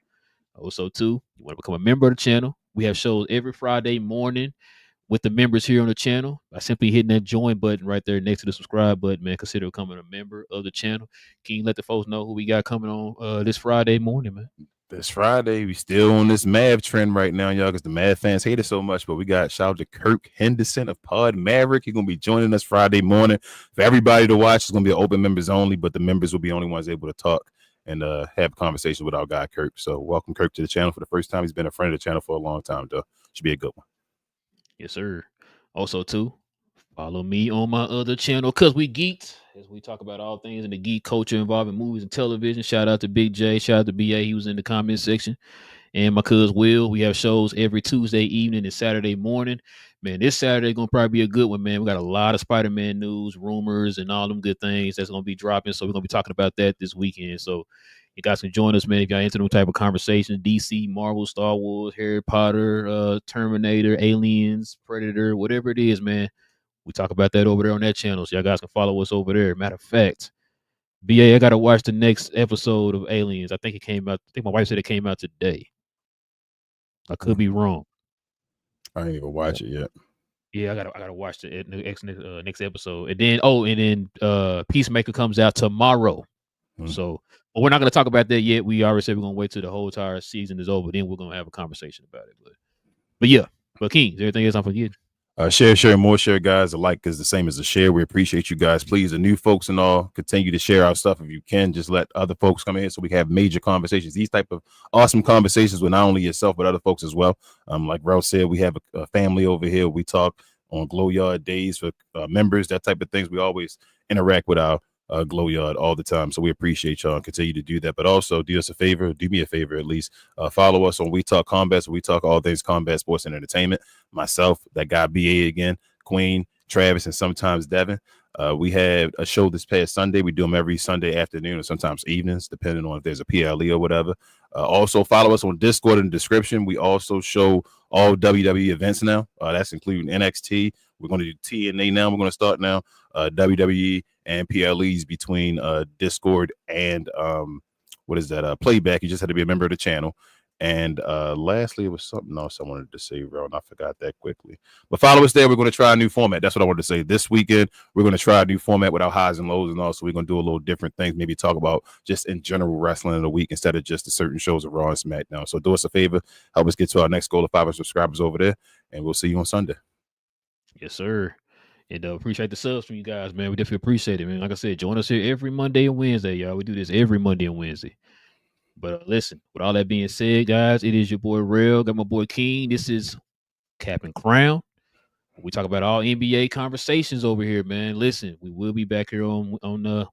Also, too, you want to become a member of the channel. We have shows every Friday morning with the members here on the channel by simply hitting that join button right there next to the subscribe button, man. Consider becoming a member of the channel. Can you let the folks know who we got coming on this Friday morning, man?
This Friday, we still on this Mav trend right now, y'all, because the Mav fans hate it so much. But we got shout out to Kirk Henderson of Pod Maverick. He's going to be joining us Friday morning. For everybody to watch, it's going to be open members only, but the members will be the only ones able to talk and have conversations with our guy, Kirk. So welcome, Kirk, to the channel for the first time. He's been a friend of the channel for a long time, though. Should be a good one.
Yes, sir. Also, too, follow me on my other channel, Cause We Geeked, as we talk about all things in the geek culture involving movies and television. Shout out to Big J. Shout out to BA. He was in the comment section. And my cuz Will. We have shows every Tuesday evening and Saturday morning. Man, this Saturday going to probably be a good one, man. We got a lot of Spider-Man news, rumors, and all them good things that's going to be dropping. So we're going to be talking about that this weekend. So you guys can join us, man, if y'all into them type of conversations. DC, Marvel, Star Wars, Harry Potter, Terminator, Aliens, Predator, whatever it is, man. We talk about that over there on that channel. So y'all guys can follow us over there. Matter of fact, BA, I got to watch the next episode of Aliens. I think it came out. I think my wife said it came out today. I could be wrong.
I ain't even watch it yet.
Yeah, I gotta watch the next episode, and then Peacemaker comes out tomorrow. So, but we're not gonna talk about that yet. We already said we're gonna wait till the whole entire season is over. Then we're gonna have a conversation about it. But yeah, but King, is everything else I'm forgetting?
Share, more share, guys. A like is the same as a share. We appreciate you guys. Please, the new folks and all, continue to share our stuff if you can. Just let other folks come in so we can have major conversations. These type of awesome conversations with not only yourself but other folks as well. Like Rel said, we have a family over here. We talk on Glow Yard days for members, that type of things. We always interact with our Glow Yard all the time. So we appreciate y'all and continue to do that. But also do us a favor, do me a favor at least. Follow us on We Talk Combat. So we talk all things combat, sports, and entertainment. Myself, that guy BA again, Queen, Travis, and sometimes Devin. We had a show this past Sunday. We do them every Sunday afternoon or sometimes evenings, depending on if there's a PLE or whatever. Also follow us on Discord in the description. We also show all WWE events now. That's including NXT. We're going to do TNA now. We're going to start now. WWE and PLEs between Discord and Playback. You just had to be a member of the channel. And lastly, it was something else I wanted to say, bro, and I forgot that quickly. But follow us there. We're going to try a new format. That's what I wanted to say. This weekend, we're going to try a new format with our highs and lows, and also we're going to do a little different things. Maybe talk about just in general wrestling in the week instead of just the certain shows of Raw and SmackDown. So do us a favor, help us get to our next goal of 500 subscribers over there, and we'll see you on Sunday.
Yes, sir. And appreciate the subs from you guys, man. We definitely appreciate it, man. Like I said, join us here every Monday and Wednesday, y'all. We do this every Monday and Wednesday. But listen, with all that being said, guys, it is your boy Relle. Got my boy King. This is Cap and Crown. We talk about all NBA conversations over here, man. Listen, we will be back here on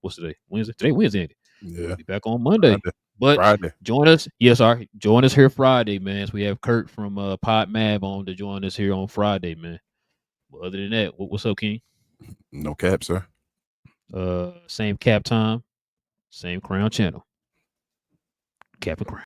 what's today? Wednesday. Today Wednesday. Ain't it?
Yeah.
We'll be back on Monday. But
Friday.
join us. Yes, sorry. Join us here Friday, man. So we have Kurt from Pod Mab on to join us here on Friday, man. But other than that, what's up, King?
No cap, sir.
Same cap time, same crown channel. Cap and Crown.